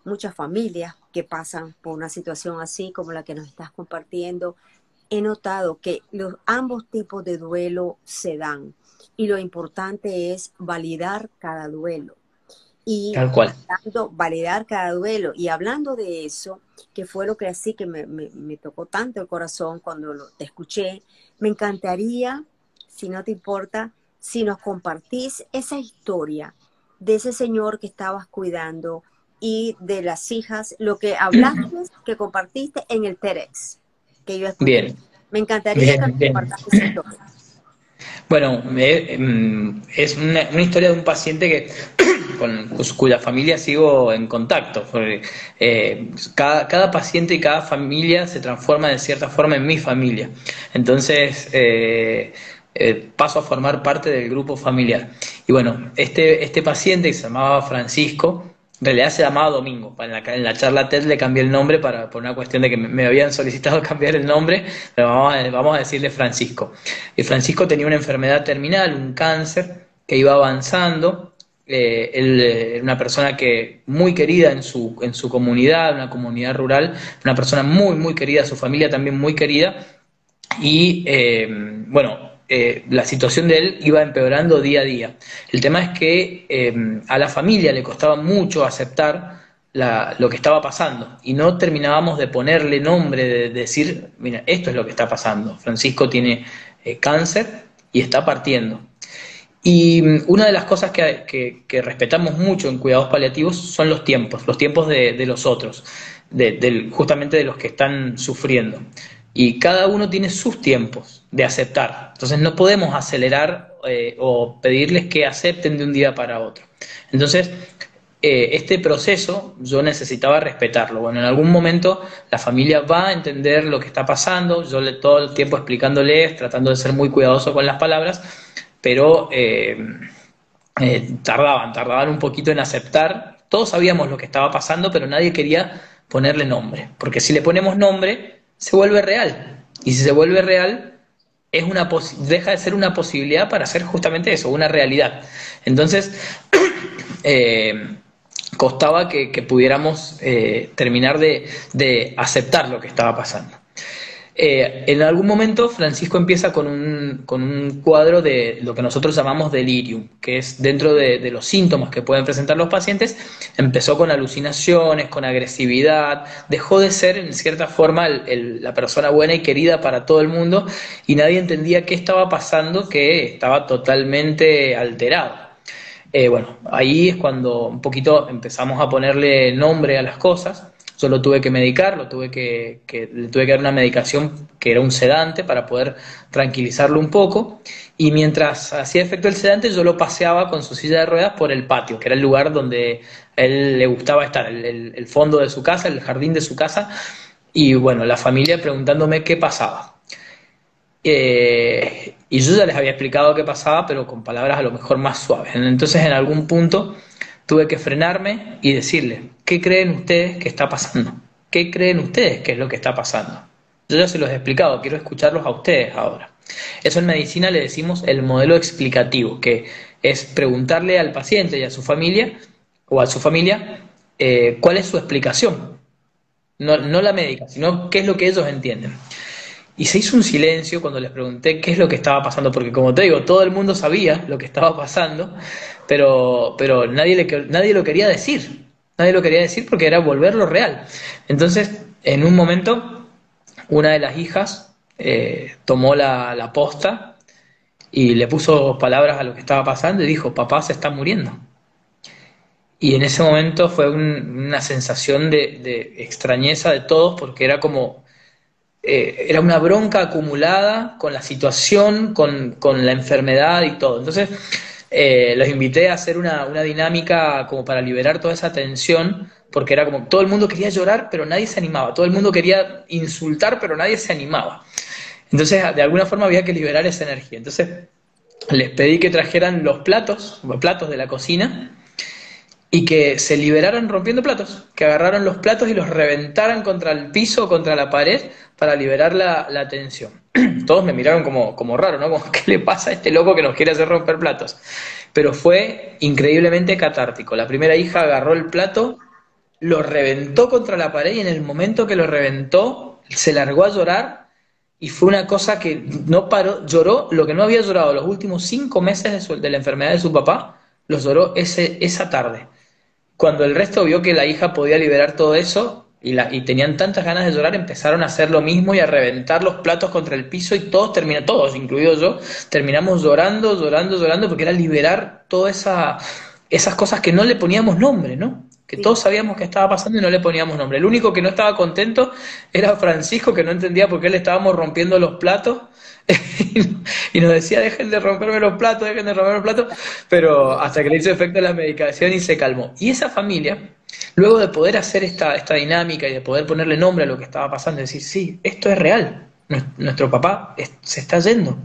muchas familias que pasan por una situación así como la que nos estás compartiendo, he notado que ambos tipos de duelo se dan y lo importante es validar cada duelo y Tal cual. validar cada duelo. Y hablando de eso, que fue lo que así que me tocó tanto el corazón cuando te escuché, me encantaría, si no te importa, si nos compartís esa historia de ese señor que estabas cuidando y de las hijas, lo que hablaste, que compartiste en el TEDx que yo escuché. Bien, Me encantaría que bien, nos bien. compartas esa historia. Bueno, es una historia de un paciente que con cuya familia sigo en contacto. Porque, cada paciente y cada familia se transforma de cierta forma en mi familia. Entonces, paso a formar parte del grupo familiar. Y bueno, este paciente que se llamaba Francisco, en realidad se llamaba Domingo. En la charla TED le cambié el nombre por una cuestión de que me habían solicitado cambiar el nombre, pero vamos a decirle Francisco. Y Francisco tenía una enfermedad terminal, un cáncer que iba avanzando. Él era una persona que muy querida en su comunidad, una comunidad rural, una persona muy, muy querida, su familia también muy querida. Y bueno, la situación de él iba empeorando día a día. El tema es que a la familia le costaba mucho aceptar lo que estaba pasando y no terminábamos de ponerle nombre, de decir, mira, esto es lo que está pasando. Francisco tiene cáncer y está partiendo. Y una de las cosas que respetamos mucho en cuidados paliativos son los tiempos de los otros, justamente de los que están sufriendo. Y cada uno tiene sus tiempos de aceptar. Entonces no podemos acelerar o pedirles que acepten de un día para otro. Entonces, este proceso yo necesitaba respetarlo. Bueno, en algún momento la familia va a entender lo que está pasando, yo todo el tiempo explicándoles, tratando de ser muy cuidadoso con las palabras, pero tardaban un poquito en aceptar. Todos sabíamos lo que estaba pasando, pero nadie quería ponerle nombre, porque si le ponemos nombre, se vuelve real. Y si se vuelve real, deja de ser una posibilidad para hacer justamente eso, una realidad. Entonces, eh, costaba que pudiéramos terminar de aceptar lo que estaba pasando. En algún momento Francisco empieza con un cuadro de lo que nosotros llamamos delirium, que es dentro de los síntomas que pueden presentar los pacientes. Empezó con alucinaciones, con agresividad, dejó de ser en cierta forma la persona buena y querida para todo el mundo y nadie entendía qué estaba pasando, que estaba totalmente alterado. Bueno, ahí es cuando un poquito empezamos a ponerle nombre a las cosas. Yo lo tuve que medicar, le tuve que dar una medicación que era un sedante para poder tranquilizarlo un poco. Y mientras hacía efecto el sedante, yo lo paseaba con su silla de ruedas por el patio, que era el lugar donde a él le gustaba estar, el fondo de su casa, el jardín de su casa. Y bueno, la familia preguntándome qué pasaba. Y yo ya les había explicado qué pasaba, pero con palabras a lo mejor más suaves. Entonces, en algún punto tuve que frenarme y decirle, ¿qué creen ustedes que está pasando? ¿Qué creen ustedes que es lo que está pasando? Yo ya se los he explicado, quiero escucharlos a ustedes ahora. Eso en medicina le decimos el modelo explicativo, que es preguntarle al paciente y a su familia, o a su familia, cuál es su explicación. No la médica, sino qué es lo que ellos entienden. Y se hizo un silencio cuando les pregunté qué es lo que estaba pasando, porque como te digo, todo el mundo sabía lo que estaba pasando, pero nadie lo quería decir. Nadie lo quería decir porque era volverlo real. Entonces, en un momento, una de las hijas tomó la posta y le puso palabras a lo que estaba pasando y dijo, papá se está muriendo. y en ese momento fue una sensación de extrañeza de todos, porque era como, era una bronca acumulada con la situación, con la enfermedad y todo. Entonces, los invité a hacer una dinámica como para liberar toda esa tensión, porque era como todo el mundo quería llorar, pero nadie se animaba, todo el mundo quería insultar, pero nadie se animaba. Entonces, de alguna forma había que liberar esa energía. Entonces, les pedí que trajeran los platos de la cocina, y que se liberaran rompiendo platos, que agarraran los platos y los reventaran contra el piso o contra la pared para liberar la tensión. Todos me miraron como raro, ¿no? Como, ¿qué le pasa a este loco que nos quiere hacer romper platos? Pero fue increíblemente catártico. La primera hija agarró el plato, lo reventó contra la pared y en el momento que lo reventó se largó a llorar y fue una cosa que no paró, lloró lo que no había llorado los últimos 5 meses de la enfermedad de su papá, lo lloró esa tarde. Cuando el resto vio que la hija podía liberar todo eso y tenían tantas ganas de llorar, empezaron a hacer lo mismo y a reventar los platos contra el piso y todos, incluido yo, terminamos llorando, llorando, llorando, porque era liberar todas esas cosas que no le poníamos nombre, ¿no? Que Sí. todos sabíamos que estaba pasando y no le poníamos nombre. El único que no estaba contento era Francisco, que no entendía por qué le estábamos rompiendo los platos. Y nos decía, dejen de romperme los platos, dejen de romperme los platos, pero hasta que le hizo efecto la medicación y se calmó. Y esa familia, luego de poder hacer esta dinámica y de poder ponerle nombre a lo que estaba pasando, decir, sí, esto es real, nuestro papá se está yendo,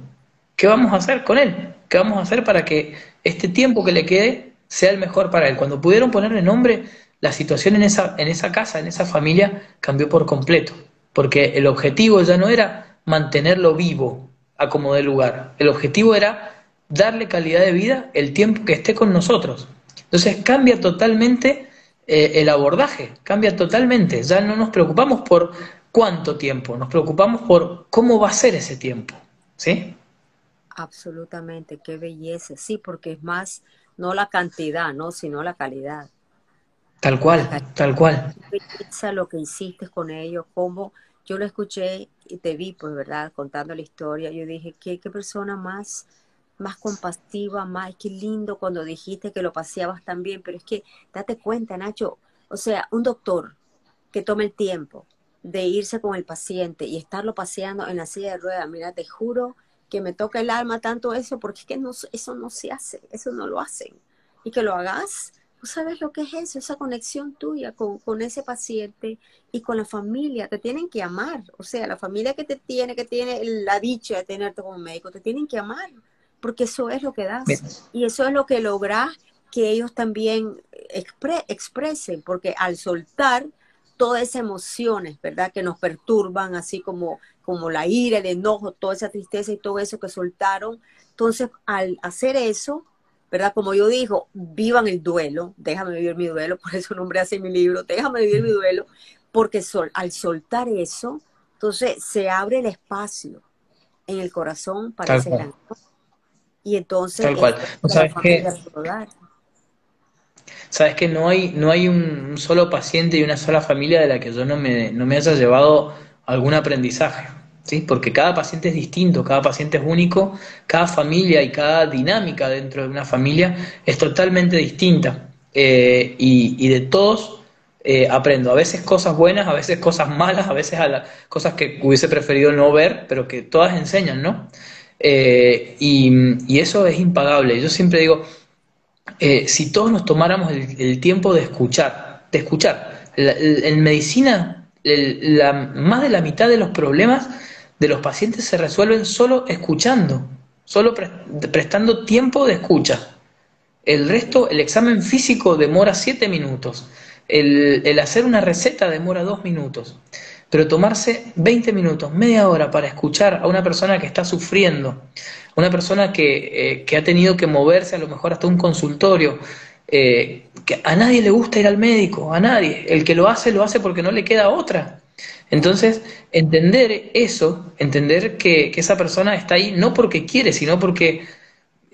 ¿qué vamos a hacer con él? ¿Qué vamos a hacer para que este tiempo que le quede sea el mejor para él? Cuando pudieron ponerle nombre, la situación en esa casa, en esa familia, cambió por completo, porque el objetivo ya no era mantenerlo vivo a como dé lugar, el objetivo era darle calidad de vida el tiempo que esté con nosotros. Entonces cambia totalmente el abordaje, cambia totalmente, ya no nos preocupamos por cuánto tiempo, nos preocupamos por cómo va a ser ese tiempo, ¿sí? Absolutamente, qué belleza. Sí, porque es más, no la cantidad, ¿no? Sino la calidad. Tal La calidad. cual, tal cual. Qué belleza lo que hiciste con ellos, cómo yo lo escuché y te vi, pues, ¿verdad? Contando la historia. Yo dije, qué persona más compasiva, más, qué lindo cuando dijiste que lo paseabas tan bien. Pero es que, date cuenta, Nacho, o sea, un doctor que tome el tiempo de irse con el paciente y estarlo paseando en la silla de ruedas, mira, te juro que me toca el alma tanto eso, porque es que no, eso no se hace, eso no lo hacen. Y que lo hagas, tú sabes lo que es eso, esa conexión tuya con ese paciente y con la familia, te tienen que amar, o sea, la familia que tiene la dicha de tenerte como médico, te tienen que amar, porque eso es lo que das, y eso es lo que logras que ellos también expresen, porque al soltar todas esas emociones, ¿verdad? Que nos perturban, así como la ira, el enojo, toda esa tristeza y todo eso que soltaron. Entonces, al hacer eso, ¿verdad? Como yo digo, vivan el duelo, déjame vivir mi duelo, por eso nombré así mi libro, déjame vivir mi duelo, porque al soltar eso, entonces se abre el espacio en el corazón para Tal ese cual, gran amor. Y entonces tal es cual. lo ¿No que la sabes familia qué? puede dar. Sabes que no hay un solo paciente y una sola familia de la que yo no me haya llevado algún aprendizaje, ¿sí? Porque cada paciente es distinto, cada paciente es único, cada familia y cada dinámica dentro de una familia es totalmente distinta. Y de todos aprendo, a veces cosas buenas, a veces cosas malas, a veces cosas que hubiese preferido no ver, pero que todas enseñan, ¿no? Y eso es impagable. Yo siempre digo, si todos nos tomáramos el tiempo de escuchar. En medicina, más de la mitad de los problemas de los pacientes se resuelven solo escuchando, solo prestando tiempo de escucha. El resto, el examen físico demora 7 minutos, el hacer una receta demora 2 minutos, pero tomarse 20 minutos, media hora para escuchar a una persona que está sufriendo, una persona que ha tenido que moverse a lo mejor hasta un consultorio, que a nadie le gusta ir al médico, a nadie, el que lo hace porque no le queda otra. Entonces, entender eso, entender que esa persona está ahí no porque quiere, sino porque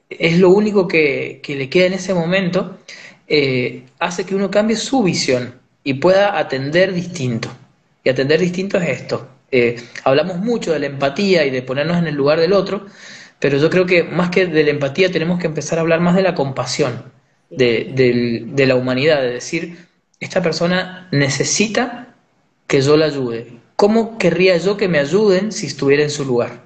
es lo único que le queda en ese momento, hace que uno cambie su visión y pueda atender distinto. Y atender distinto es esto. Hablamos mucho de la empatía y de ponernos en el lugar del otro, pero yo creo que más que de la empatía tenemos que empezar a hablar más de la compasión, sí. de la humanidad, de decir, esta persona necesita que yo la ayude. ¿Cómo querría yo que me ayuden si estuviera en su lugar?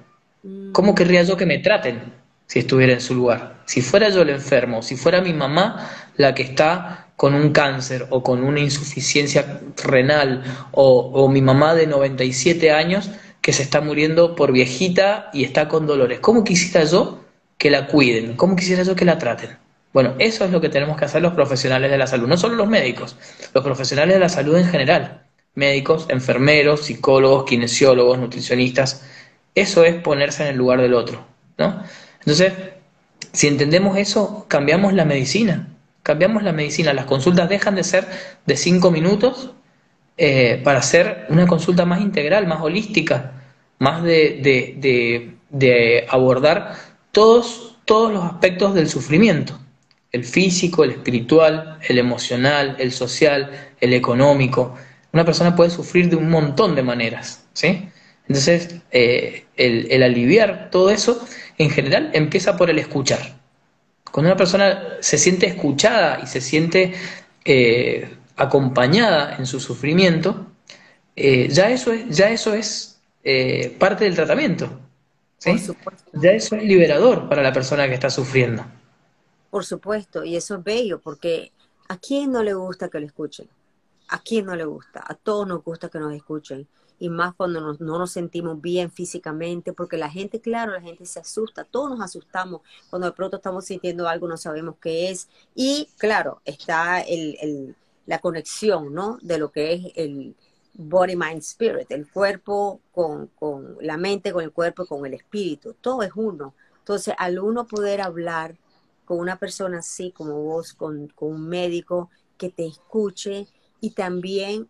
¿Cómo Mm, querría yo que me traten si estuviera en su lugar? Si fuera yo el enfermo, si fuera mi mamá la que está con un cáncer o con una insuficiencia renal o mi mamá de 97 años que se está muriendo por viejita y está con dolores, ¿cómo quisiera yo que la cuiden? ¿Cómo quisiera yo que la traten? Bueno, eso es lo que tenemos que hacer los profesionales de la salud, no solo los médicos, los profesionales de la salud en general, médicos, enfermeros, psicólogos, kinesiólogos, nutricionistas. Eso es ponerse en el lugar del otro, ¿no? Entonces, si entendemos eso, cambiamos la medicina. Cambiamos la medicina. Las consultas dejan de ser de 5 minutos para hacer una consulta más integral, más holística, más de abordar todos los aspectos del sufrimiento. El físico, el espiritual, el emocional, el social, el económico. Una persona puede sufrir de un montón de maneras, ¿sí? Entonces, el aliviar todo eso, en general, empieza por el escuchar. Cuando una persona se siente escuchada y se siente acompañada en su sufrimiento, ya eso es parte del tratamiento, por ¿sí? supuesto. Ya eso es liberador para la persona que está sufriendo. Por supuesto, y eso es bello, porque ¿a quién no le gusta que lo escuchen? ¿A quién no le gusta? A todos nos gusta que nos escuchen. Y más cuando no nos sentimos bien físicamente, porque la gente, claro, la gente se asusta, todos nos asustamos cuando de pronto estamos sintiendo algo, no sabemos qué es. Y claro, está la conexión, ¿no? De lo que es el body, mind, spirit, el cuerpo con la mente, con el cuerpo, con el espíritu, todo es uno. Entonces, al uno poder hablar con una persona así como vos, con un médico que te escuche y también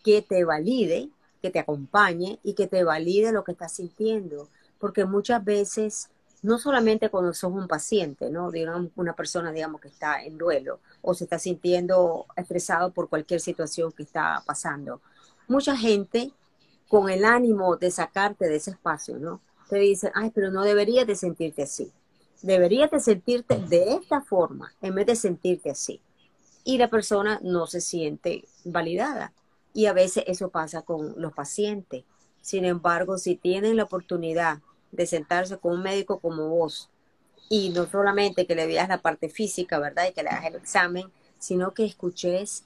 que te valide, que te acompañe y que te valide lo que estás sintiendo. Porque muchas veces, no solamente cuando sos un paciente, ¿no? Digamos, una persona, digamos, que está en duelo o se está sintiendo estresado por cualquier situación que está pasando. Mucha gente, con el ánimo de sacarte de ese espacio, ¿no? Te dicen, ay, pero no deberías de sentirte así. Deberías de sentirte de esta forma en vez de sentirte así. Y la persona no se siente validada. Y a veces eso pasa con los pacientes. Sin embargo, si tienen la oportunidad de sentarse con un médico como vos y no solamente que le veas la parte física, ¿verdad? Y que le hagas el examen, sino que escuches,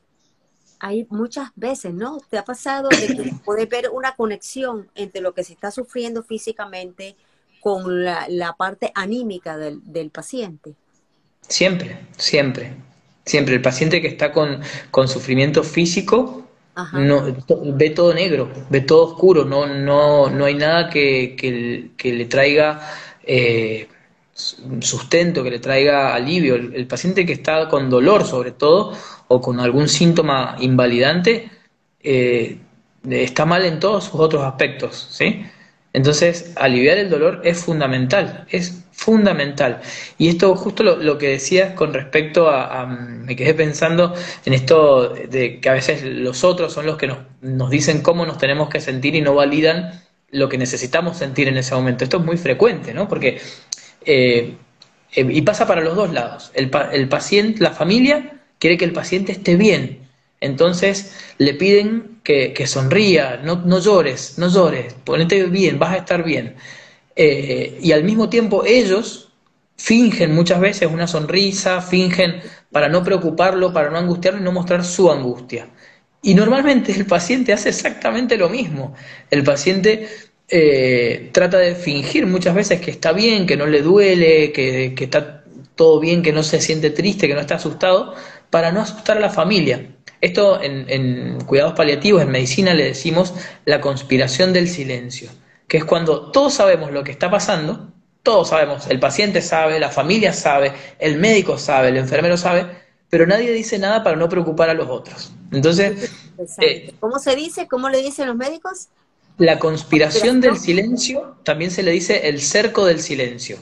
hay muchas veces, ¿no? ¿Te ha pasado de que puedes ver una conexión entre lo que se está sufriendo físicamente con la parte anímica del paciente? Siempre, siempre, siempre. El paciente que está con sufrimiento físico Ajá. no, ve todo negro, ve todo oscuro, no hay nada que le traiga sustento, que le traiga alivio. El paciente que está con dolor, sobre todo, o con algún síntoma invalidante, eh, está mal en todos sus otros aspectos, ¿sí? Entonces, aliviar el dolor es fundamental. Y esto, justo lo que decías con respecto me quedé pensando en esto de que a veces los otros son los que nos dicen cómo nos tenemos que sentir y no validan lo que necesitamos sentir en ese momento. Esto es muy frecuente, ¿no? Porque, y pasa para los dos lados. El paciente, la familia quiere que el paciente esté bien. Entonces le piden que sonría, no llores, no llores, ponete bien, vas a estar bien. Y al mismo tiempo ellos fingen muchas veces una sonrisa, fingen para no preocuparlo, para no angustiarlo y no mostrar su angustia. Y normalmente el paciente hace exactamente lo mismo. El paciente trata de fingir muchas veces que está bien, que no le duele, que está todo bien, que no se siente triste, que no está asustado, para no asustar a la familia. Esto en cuidados paliativos, en medicina, le decimos la conspiración del silencio, que es cuando todos sabemos lo que está pasando, todos sabemos, el paciente sabe, la familia sabe, el médico sabe, el enfermero sabe, pero nadie dice nada para no preocupar a los otros. Qué Entonces, interesante. ¿Cómo se dice? ¿Cómo le dicen los médicos? la conspiración del Conspiración. silencio también se le dice el cerco del silencio.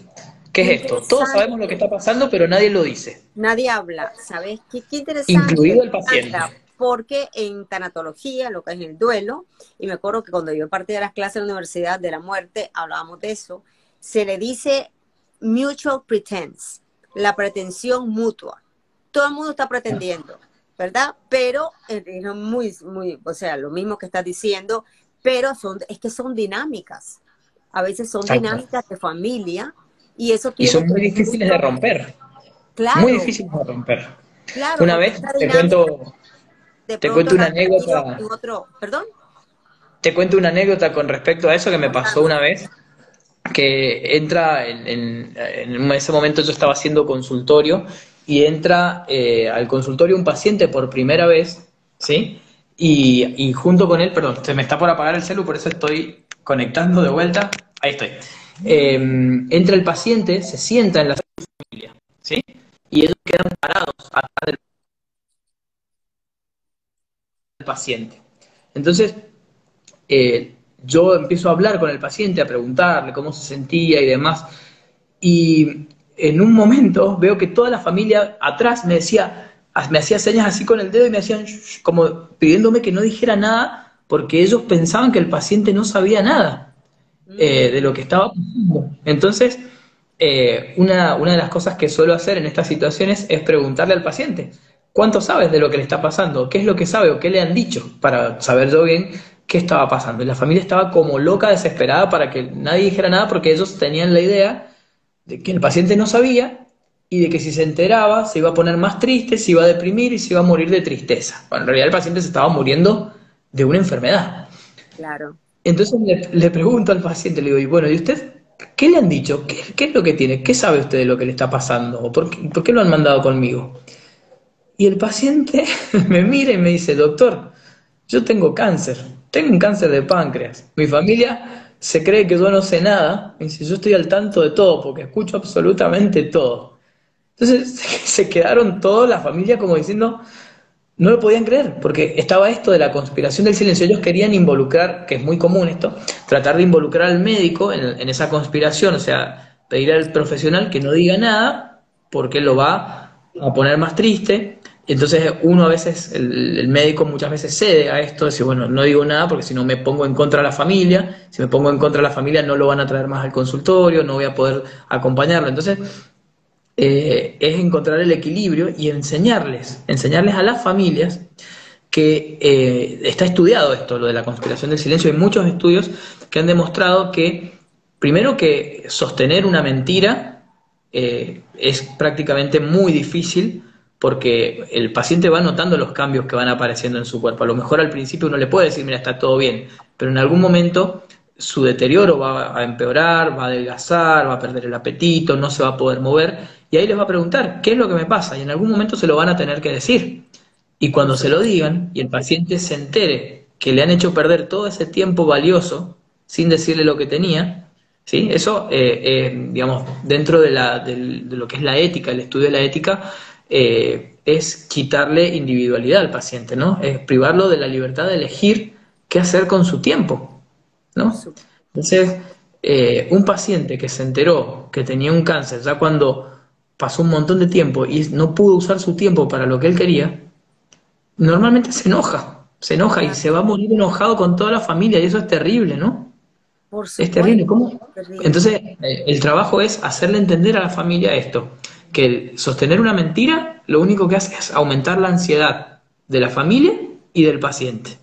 ¿Qué Qué es esto? Todos sabemos lo que interesante. está pasando, pero nadie lo dice, Nadie habla, ¿sabes? Qué interesante, incluido me el paciente. encanta, porque en tanatología, lo que es el duelo, y me acuerdo que cuando yo partí de las clases en la Universidad de la Muerte, hablábamos de eso, se le dice mutual pretense, la pretensión mutua. todo el mundo está pretendiendo, ¿verdad? Pero es muy, o sea, lo mismo que estás diciendo, pero es que son dinámicas. A veces son Exacto. dinámicas de familia y eso Y tiene son que muy difíciles de mucho, romper, muy claro, difíciles de romper. claro, Una porque vez esta dinámica de te pronto cuento la una han perdido anécdota, en otro, perdón, te cuento una anécdota con respecto a eso que me pasó contame. una vez, que entra en ese momento yo estaba haciendo consultorio y entra al consultorio un paciente por primera vez, ¿sí? Y junto con él, perdón, se me está por apagar el celu, por eso estoy conectando de vuelta. Ahí estoy. Entra el paciente, se sienta en la familia, ¿sí? Y ellos quedan parados atrás del paciente. Entonces, yo empiezo a hablar con el paciente, a preguntarle cómo se sentía y demás. Y en un momento veo que toda la familia atrás me hacía señas así con el dedo y me hacían como pidiéndome que no dijera nada porque ellos pensaban que el paciente no sabía nada de lo Mm, que estaba pasando. Entonces, una de las cosas que suelo hacer en estas situaciones es preguntarle al paciente, ¿cuánto sabes de lo que le está pasando? ¿Qué es lo que sabe o qué le han dicho? Para saber yo bien qué estaba pasando. Y la familia estaba como loca, desesperada para que nadie dijera nada porque ellos tenían la idea de que el paciente no sabía y de que si se enteraba se iba a poner más triste, se iba a deprimir y se iba a morir de tristeza. Bueno, en realidad el paciente se estaba muriendo de una enfermedad. claro. Entonces le pregunto al paciente, le digo, y bueno, ¿y usted qué le han dicho? ¿Qué es lo que tiene? ¿Qué sabe usted de lo que le está pasando? ¿O por qué lo han mandado conmigo? Y el paciente me mira y me dice, doctor, yo tengo un cáncer de páncreas. Mi familia se cree que yo no sé nada. Me dice, yo estoy al tanto de todo porque escucho absolutamente todo. Entonces se quedaron toda la familia como diciendo, no lo podían creer, porque estaba esto de la conspiración del silencio. Ellos querían involucrar, que es muy común esto, tratar de involucrar al médico en esa conspiración, o sea, pedir al profesional que no diga nada, porque lo va a poner más triste. Entonces uno a veces, el médico muchas veces cede a esto, decir, bueno, no digo nada porque si no me pongo en contra de la familia, si me pongo en contra de la familia no lo van a traer más al consultorio, no voy a poder acompañarlo. Entonces es encontrar el equilibrio y enseñarles a las familias que está estudiado esto, lo de la conspiración del silencio. Hay muchos estudios que han demostrado que, primero, que sostener una mentira es prácticamente muy difícil porque el paciente va notando los cambios que van apareciendo en su cuerpo. A lo mejor al principio uno le puede decir, mira, está todo bien, pero en algún momento su deterioro va a empeorar, va a adelgazar, va a perder el apetito, no se va a poder mover, y ahí les va a preguntar, ¿qué es lo que me pasa? Y en algún momento se lo van a tener que decir. Y Por cuando se lo supuesto. digan y el paciente se entere que le han hecho perder todo ese tiempo valioso sin decirle lo que tenía, ¿sí? Eso, digamos, dentro de lo que es la ética, el estudio de la ética, es quitarle individualidad al paciente, ¿no? Es privarlo de la libertad de elegir qué hacer con su tiempo, Por ¿no? supuesto. Entonces, un paciente que se enteró que tenía un cáncer ya cuando pasó un montón de tiempo y no pudo usar su tiempo para lo que él quería, normalmente se enoja y se va a morir enojado con toda la familia y eso es terrible, ¿no? Por Es terrible. supuesto, ¿Cómo? terrible. Entonces, el trabajo es hacerle entender a la familia esto, que el sostener una mentira lo único que hace es aumentar la ansiedad de la familia y del paciente.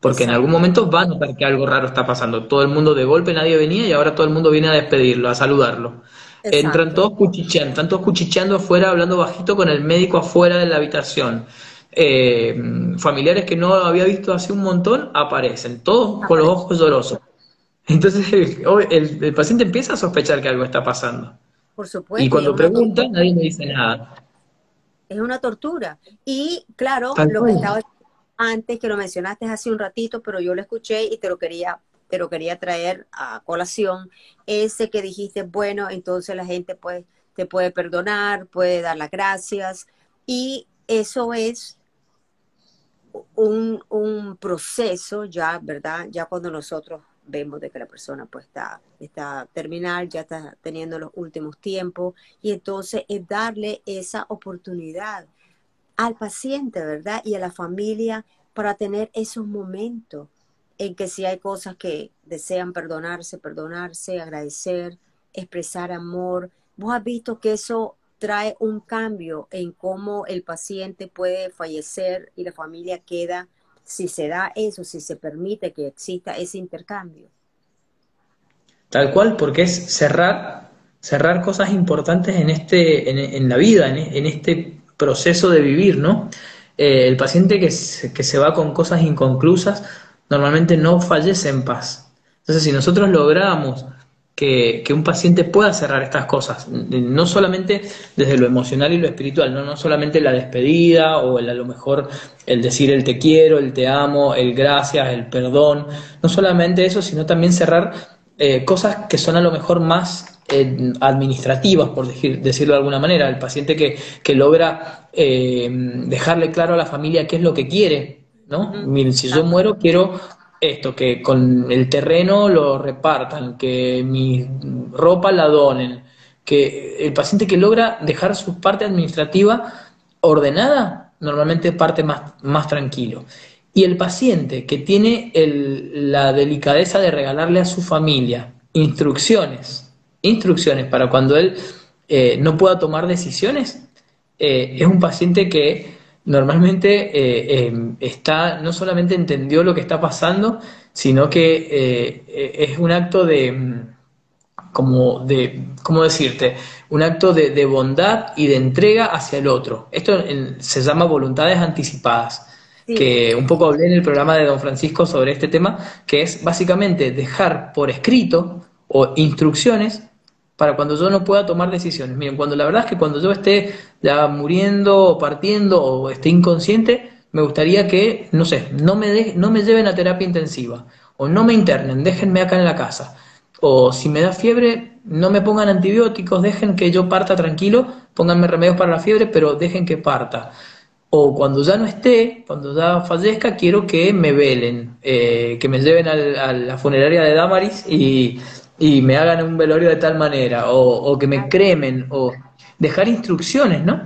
Porque en algún Exacto, momento va a notar que algo raro está pasando. Todo el mundo de golpe, nadie venía y ahora todo el mundo viene a despedirlo, a saludarlo. exacto. Están todos cuchicheando afuera, hablando bajito con el médico afuera de la habitación. Familiares que no había visto hace un montón aparecen, todos con los ojos llorosos. Entonces el paciente empieza a sospechar que algo está pasando. Por Y supuesto, y es cuando una pregunta, tortura. nadie me dice nada. Es una tortura. Y claro, Tal lo que cual. estaba antes, que lo mencionaste hace un ratito, pero yo lo escuché y te lo quería traer a colación, ese que dijiste, bueno, entonces la gente pues te puede perdonar, puede dar las gracias, y eso es un proceso ya, ¿verdad? Ya cuando nosotros vemos de que la persona pues está terminal, ya está teniendo los últimos tiempos, y entonces es darle esa oportunidad al paciente, ¿verdad? Y a la familia para tener esos momentos en que si hay cosas que desean perdonarse, agradecer, expresar amor. Vos has visto que eso trae un cambio en cómo el paciente puede fallecer y la familia queda, si se da eso, si se permite que exista ese intercambio. Tal cual, porque es cerrar cosas importantes en la vida, en este proceso de vivir, ¿no? El paciente que se va con cosas inconclusas normalmente no fallece en paz. Entonces, si nosotros logramos que un paciente pueda cerrar estas cosas, no solamente desde lo emocional y lo espiritual, no solamente la despedida o a lo mejor el decir el te quiero, el te amo, el gracias, el perdón, no solamente eso, sino también cerrar cosas que son a lo mejor más administrativas, por decirlo de alguna manera. El paciente que logra dejarle claro a la familia qué es lo que quiere, ¿no? Ujú. Miren, si yo Exacto. muero, quiero esto, que con el terreno lo repartan, que mi ropa la donen, que el paciente que logra dejar su parte administrativa ordenada, normalmente parte más tranquilo. Y el paciente que tiene la delicadeza de regalarle a su familia instrucciones para cuando él no pueda tomar decisiones, es un paciente que normalmente no solamente entendió lo que está pasando, sino que es un acto ¿cómo decirte? Un acto de bondad y de entrega hacia el otro. Esto se llama voluntades anticipadas, Sí, que un poco hablé en el programa de Don Francisco sobre este tema, que es básicamente dejar por escrito o instrucciones para cuando yo no pueda tomar decisiones. Miren, cuando la verdad es que cuando yo esté ya muriendo o partiendo o esté inconsciente, me gustaría que, no sé, no me lleven a terapia intensiva o no me internen, déjenme acá en la casa. O si me da fiebre, no me pongan antibióticos, dejen que yo parta tranquilo, pónganme remedios para la fiebre, pero dejen que parta. O cuando ya no esté, cuando ya fallezca, quiero que me velen, que me lleven a la funeraria de Damaris y me hagan un velorio de tal manera, o que me cremen, o dejar instrucciones, ¿no?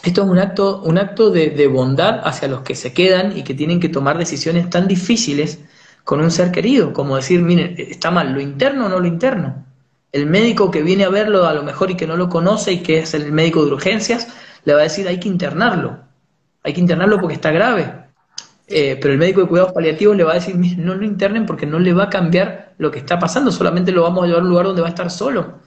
Esto es un acto de bondad hacia los que se quedan y que tienen que tomar decisiones tan difíciles con un ser querido, como decir, miren, está mal, ¿lo interno o no lo interno? El médico que viene a verlo a lo mejor y que no lo conoce y que es el médico de urgencias, le va a decir, hay que internarlo porque está grave. sí, Pero el médico de cuidados paliativos le va a decir, miren, no lo internen porque no le va a cambiar lo que está pasando, solamente lo vamos a llevar a un lugar donde va a estar solo.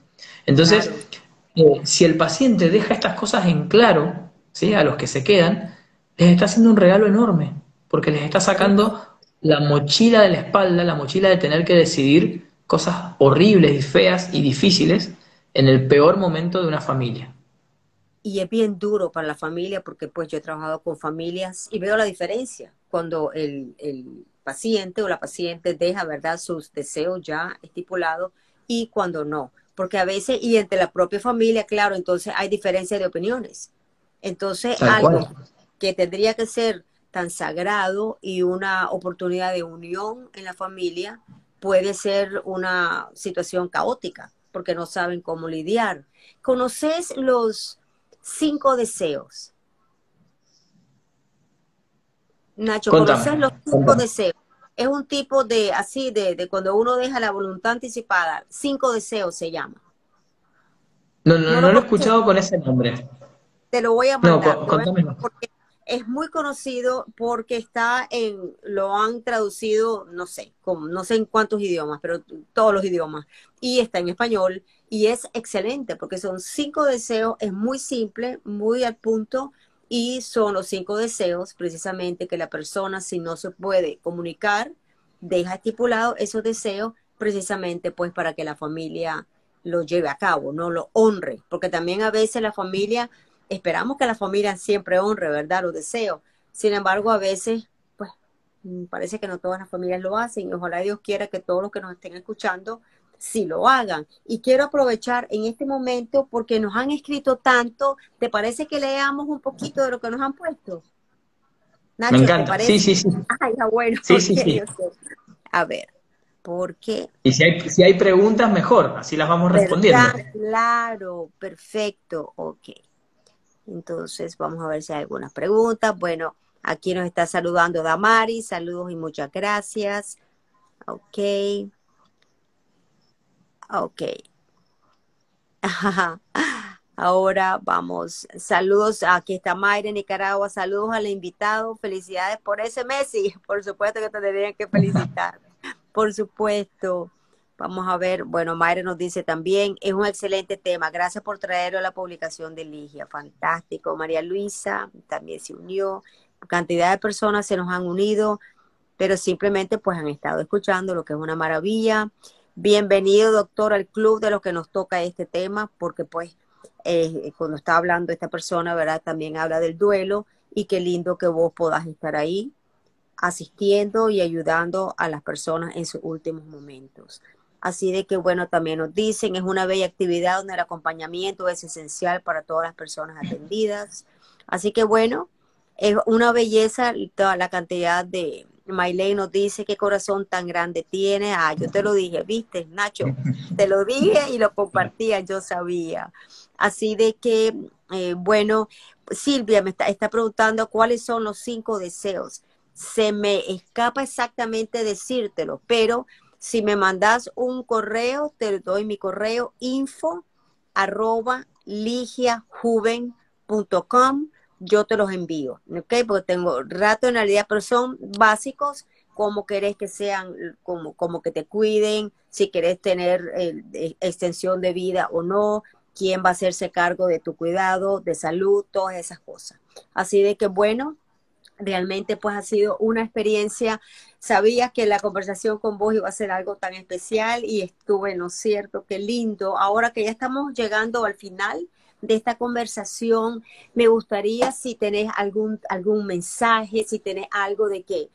Entonces, claro. si el paciente deja estas cosas en claro, ¿sí? A los que se quedan, les está haciendo un regalo enorme, porque les está Es- sacando la mochila de la espalda, la mochila de tener que decidir cosas horribles y feas y difíciles en el peor momento de una familia. y es bien duro para la familia porque pues yo he trabajado con familias y veo la diferencia cuando el paciente o la paciente deja, ¿verdad?, sus deseos ya estipulados y cuando no. Porque a veces, y entre la propia familia, claro, entonces hay diferencia de opiniones. Entonces, Tal algo cual. que tendría que ser tan sagrado y una oportunidad de unión en la familia puede ser una situación caótica porque no saben cómo lidiar. ¿Conoces los 5 deseos? Nacho, Contame, ¿conoces los cinco contame. deseos? Es un tipo de, así, de cuando uno deja la voluntad anticipada. 5 deseos se llama. No lo No lo he conoces, escuchado con ese nombre. te lo voy a No, mandar. Te voy a contámelo. porque es muy conocido porque está lo han traducido, no sé, como, no sé en cuántos idiomas, pero todos los idiomas. Y está en español y es excelente porque son 5 deseos, es muy simple, muy al punto y son los 5 deseos precisamente que la persona si no se puede comunicar, deja estipulado esos deseos precisamente pues para que la familia lo lleve a cabo, no lo honre, porque también a veces la familia esperamos que la familia siempre honre, ¿verdad? Los deseos. Sin embargo, a veces, pues, parece que no todas las familias lo hacen y ojalá Dios quiera que todos los que nos estén escuchando sí lo hagan. Y quiero aprovechar en este momento porque nos han escrito tanto. ¿Te parece que leamos un poquito de lo que nos han puesto? Me Nacho, ¿te encanta. Sí, parece? sí, sí. Ay, ya bueno, Sí, ok, sí, sí. ok. A ver, porque, Y si hay preguntas, mejor. Así las vamos respondiendo. ¿verdad? Claro, perfecto, ok. Entonces, vamos a ver si hay algunas preguntas. Bueno, aquí nos está saludando Damari. Saludos y muchas gracias. Ok, ok. Ahora vamos, saludos, aquí está Mayra en Nicaragua, saludos al invitado, felicidades por ese Messi, por supuesto que te tendrían que felicitar, por supuesto. Vamos a ver, bueno, Mayra nos dice también, es un excelente tema, gracias por traerlo a la publicación de Ligia, fantástico. María Luisa también se unió, cantidad de personas se nos han unido, pero simplemente pues han estado escuchando, lo que es una maravilla. Bienvenido, doctor, al club de los que nos toca este tema, porque pues cuando está hablando esta persona, ¿verdad? También habla del duelo y qué lindo que vos podás estar ahí asistiendo y ayudando a las personas en sus últimos momentos. Así de que, bueno, también nos dicen, es una bella actividad donde el acompañamiento es esencial para todas las personas atendidas. Así que, bueno, es una belleza toda la cantidad de... Maylene nos dice qué corazón tan grande tiene. Ah, yo te lo dije, viste, Nacho, te lo dije y lo compartía, yo sabía. Así de que, bueno, Silvia me está preguntando cuáles son los 5 deseos. Se me escapa exactamente decírtelo, pero si me mandas un correo, te doy mi correo info@ligiajuven.com, yo te los envío, ¿ok? Porque tengo rato en realidad, pero son básicos, como querés que sean, como que te cuiden, si querés tener extensión de vida o no, quién va a hacerse cargo de tu cuidado, de salud, todas esas cosas. Así de que bueno, realmente pues ha sido una experiencia. Sabía que la conversación con vos iba a ser algo tan especial y estuve, ¿no es cierto? Qué lindo. Ahora que ya estamos llegando al final de esta conversación, me gustaría si tenés algún mensaje, si tenés algo de que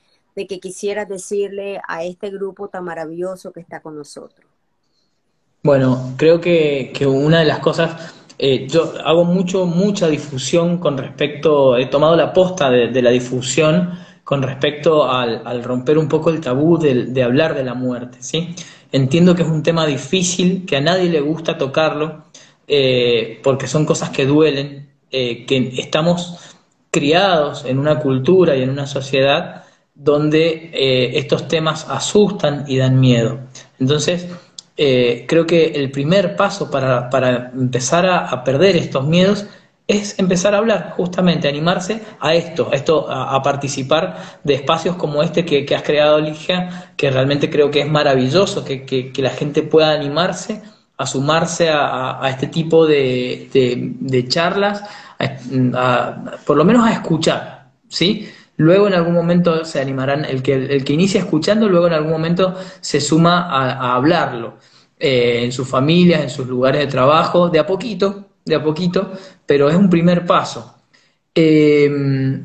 quisieras decirle a este grupo tan maravilloso que está con nosotros. Bueno, creo que una de las cosas, yo hago mucha difusión con respecto, he tomado la posta de la difusión con respecto al romper un poco el tabú de hablar de la muerte, ¿sí? Entiendo que es un tema difícil, que a nadie le gusta tocarlo, porque son cosas que duelen, que estamos criados en una cultura y en una sociedad donde estos temas asustan y dan miedo. Entonces, creo que el primer paso para empezar a perder estos miedos es empezar a hablar, justamente, animarse a participar de espacios como este que has creado, Ligia, que realmente creo que es maravilloso, que la gente pueda animarse a sumarse a este tipo de charlas, por lo menos a escuchar, ¿sí? Luego en algún momento se animarán, el que inicia escuchando, luego en algún momento se suma a hablarlo, en sus familias, en sus lugares de trabajo, de a poquito, pero es un primer paso. Eh,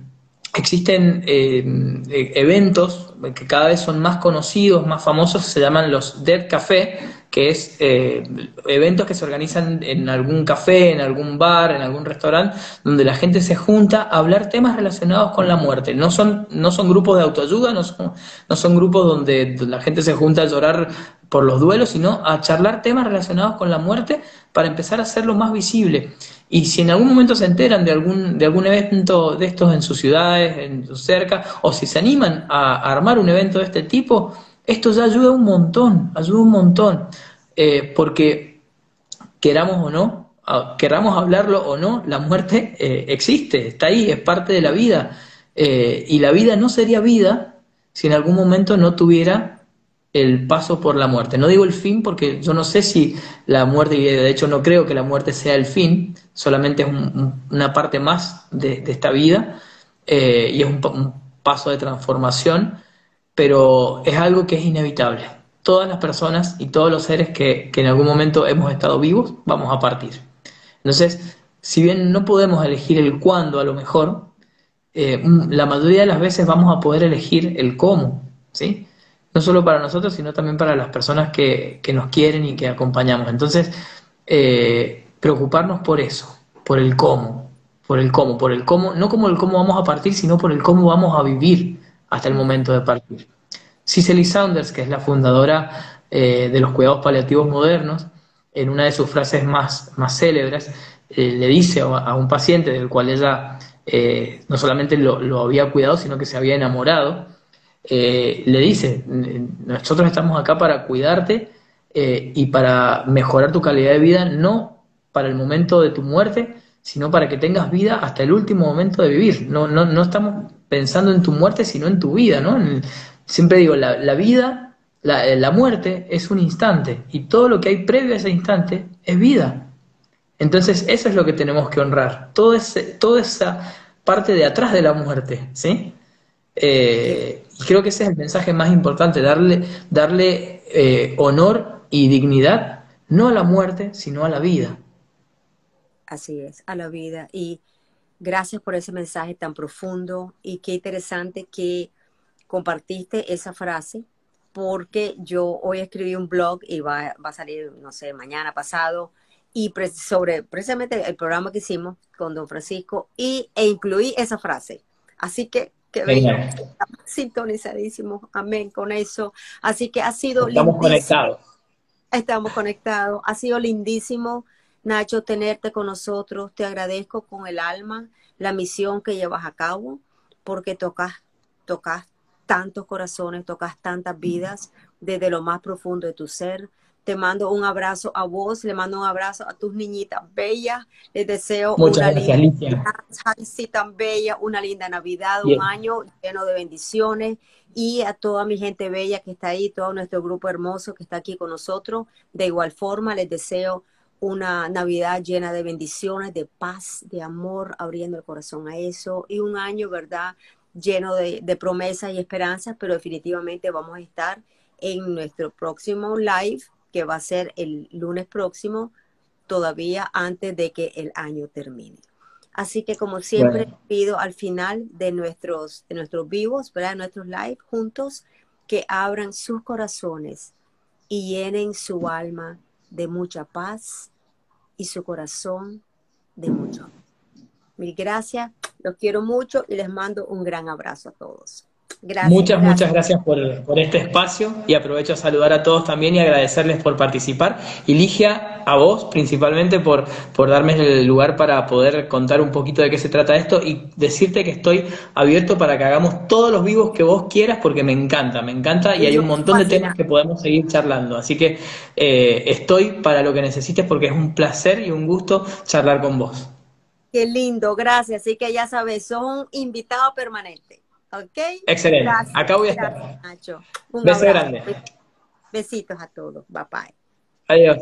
Existen eventos que cada vez son más conocidos, más famosos, se llaman los Dead Café, que es eventos que se organizan en algún café, en algún bar, en algún restaurante, donde la gente se junta a hablar temas relacionados con la muerte. No son grupos de autoayuda, no son grupos donde la gente se junta a llorar por los duelos, sino a charlar temas relacionados con la muerte para empezar a hacerlo más visible. Y si en algún momento se enteran de algún evento de estos en sus ciudades, en sus cerca, o si se animan a armar un evento de este tipo, esto ya ayuda un montón, porque queramos o no, queramos hablarlo o no, la muerte existe, está ahí, es parte de la vida, y la vida no sería vida si en algún momento no tuviera el paso por la muerte. No digo el fin porque yo no sé si la muerte, y de hecho no creo que la muerte sea el fin, solamente es una parte más de esta vida, y es un paso de transformación, pero es algo que es inevitable. Todas las personas y todos los seres que en algún momento hemos estado vivos, vamos a partir. Entonces, si bien no podemos elegir el cuándo a lo mejor, la mayoría de las veces vamos a poder elegir el cómo, ¿sí? No solo para nosotros, sino también para las personas que nos quieren y que acompañamos. Entonces, preocuparnos por eso, por el cómo, no como el cómo vamos a partir, sino por el cómo vamos a vivir hasta el momento de partir. Cicely Saunders, que es la fundadora de los cuidados paliativos modernos, en una de sus frases más célebres, le dice a un paciente del cual ella no solamente lo había cuidado, sino que se había enamorado, le dice, nosotros estamos acá para cuidarte y para mejorar tu calidad de vida, no para el momento de tu muerte, sino para que tengas vida hasta el último momento de vivir. No estamos pensando en tu muerte, sino en tu vida, ¿no? Siempre digo, la vida, la muerte es un instante, y todo lo que hay previo a ese instante es vida. Entonces, eso es lo que tenemos que honrar, toda esa parte de atrás de la muerte, ¿sí? Que Y creo que ese es el mensaje más importante, darle honor y dignidad, no a la muerte, sino a la vida. así es, a la vida. Y gracias por ese mensaje tan profundo y qué interesante que compartiste esa frase, porque yo hoy escribí un blog y va a salir, no sé, mañana, pasado, y sobre precisamente el programa que hicimos con don Francisco, e incluí esa frase. Así que, qué bello, Genial. estamos sintonizadísimos, amén, con eso. Así que ha sido Estamos lindísimo. conectados. Estamos conectados. Ha sido lindísimo, Nacho, tenerte con nosotros. Te agradezco con el alma la misión que llevas a cabo, porque tocas tantos corazones, tocas tantas vidas desde lo más profundo de tu ser. Te mando un abrazo a vos, le mando un abrazo a tus niñitas bellas. Les deseo Muchas una gracias, linda Alicia. sí, tan bella, una linda Navidad, un Bien. año lleno de bendiciones, y a toda mi gente bella que está ahí, todo nuestro grupo hermoso que está aquí con nosotros. De igual forma, les deseo una Navidad llena de bendiciones, de paz, de amor, abriendo el corazón a eso, y un año, ¿verdad?, lleno de promesas y esperanzas, pero definitivamente vamos a estar en nuestro próximo live, que va a ser el lunes próximo, todavía antes de que el año termine. Así que, como siempre, Bueno, pido al final de nuestros vivos, ¿verdad?, nuestros live juntos, que abran sus corazones y llenen su alma de mucha paz y su corazón de mucho amor. Mil gracias, los quiero mucho y les mando un gran abrazo a todos. Gracias, muchas gracias. gracias por este espacio, y aprovecho a saludar a todos también y agradecerles por participar. Y Ligia, a vos principalmente por darme el lugar para poder contar un poquito de qué se trata esto, y decirte que estoy abierto para que hagamos todos los vivos que vos quieras, porque me encanta, y Y hay yo un montón de temas fascina. que podemos seguir charlando. Así que estoy para lo que necesites, porque es un placer y un gusto charlar con vos. Qué lindo, gracias. Así que ya sabes, son invitados permanentes. ¿Ok? Excelente, Gracias, acá voy a gracias, estar. Nacho. Un Beso abrazo. grande. Besitos a todos. Bye bye. Adiós.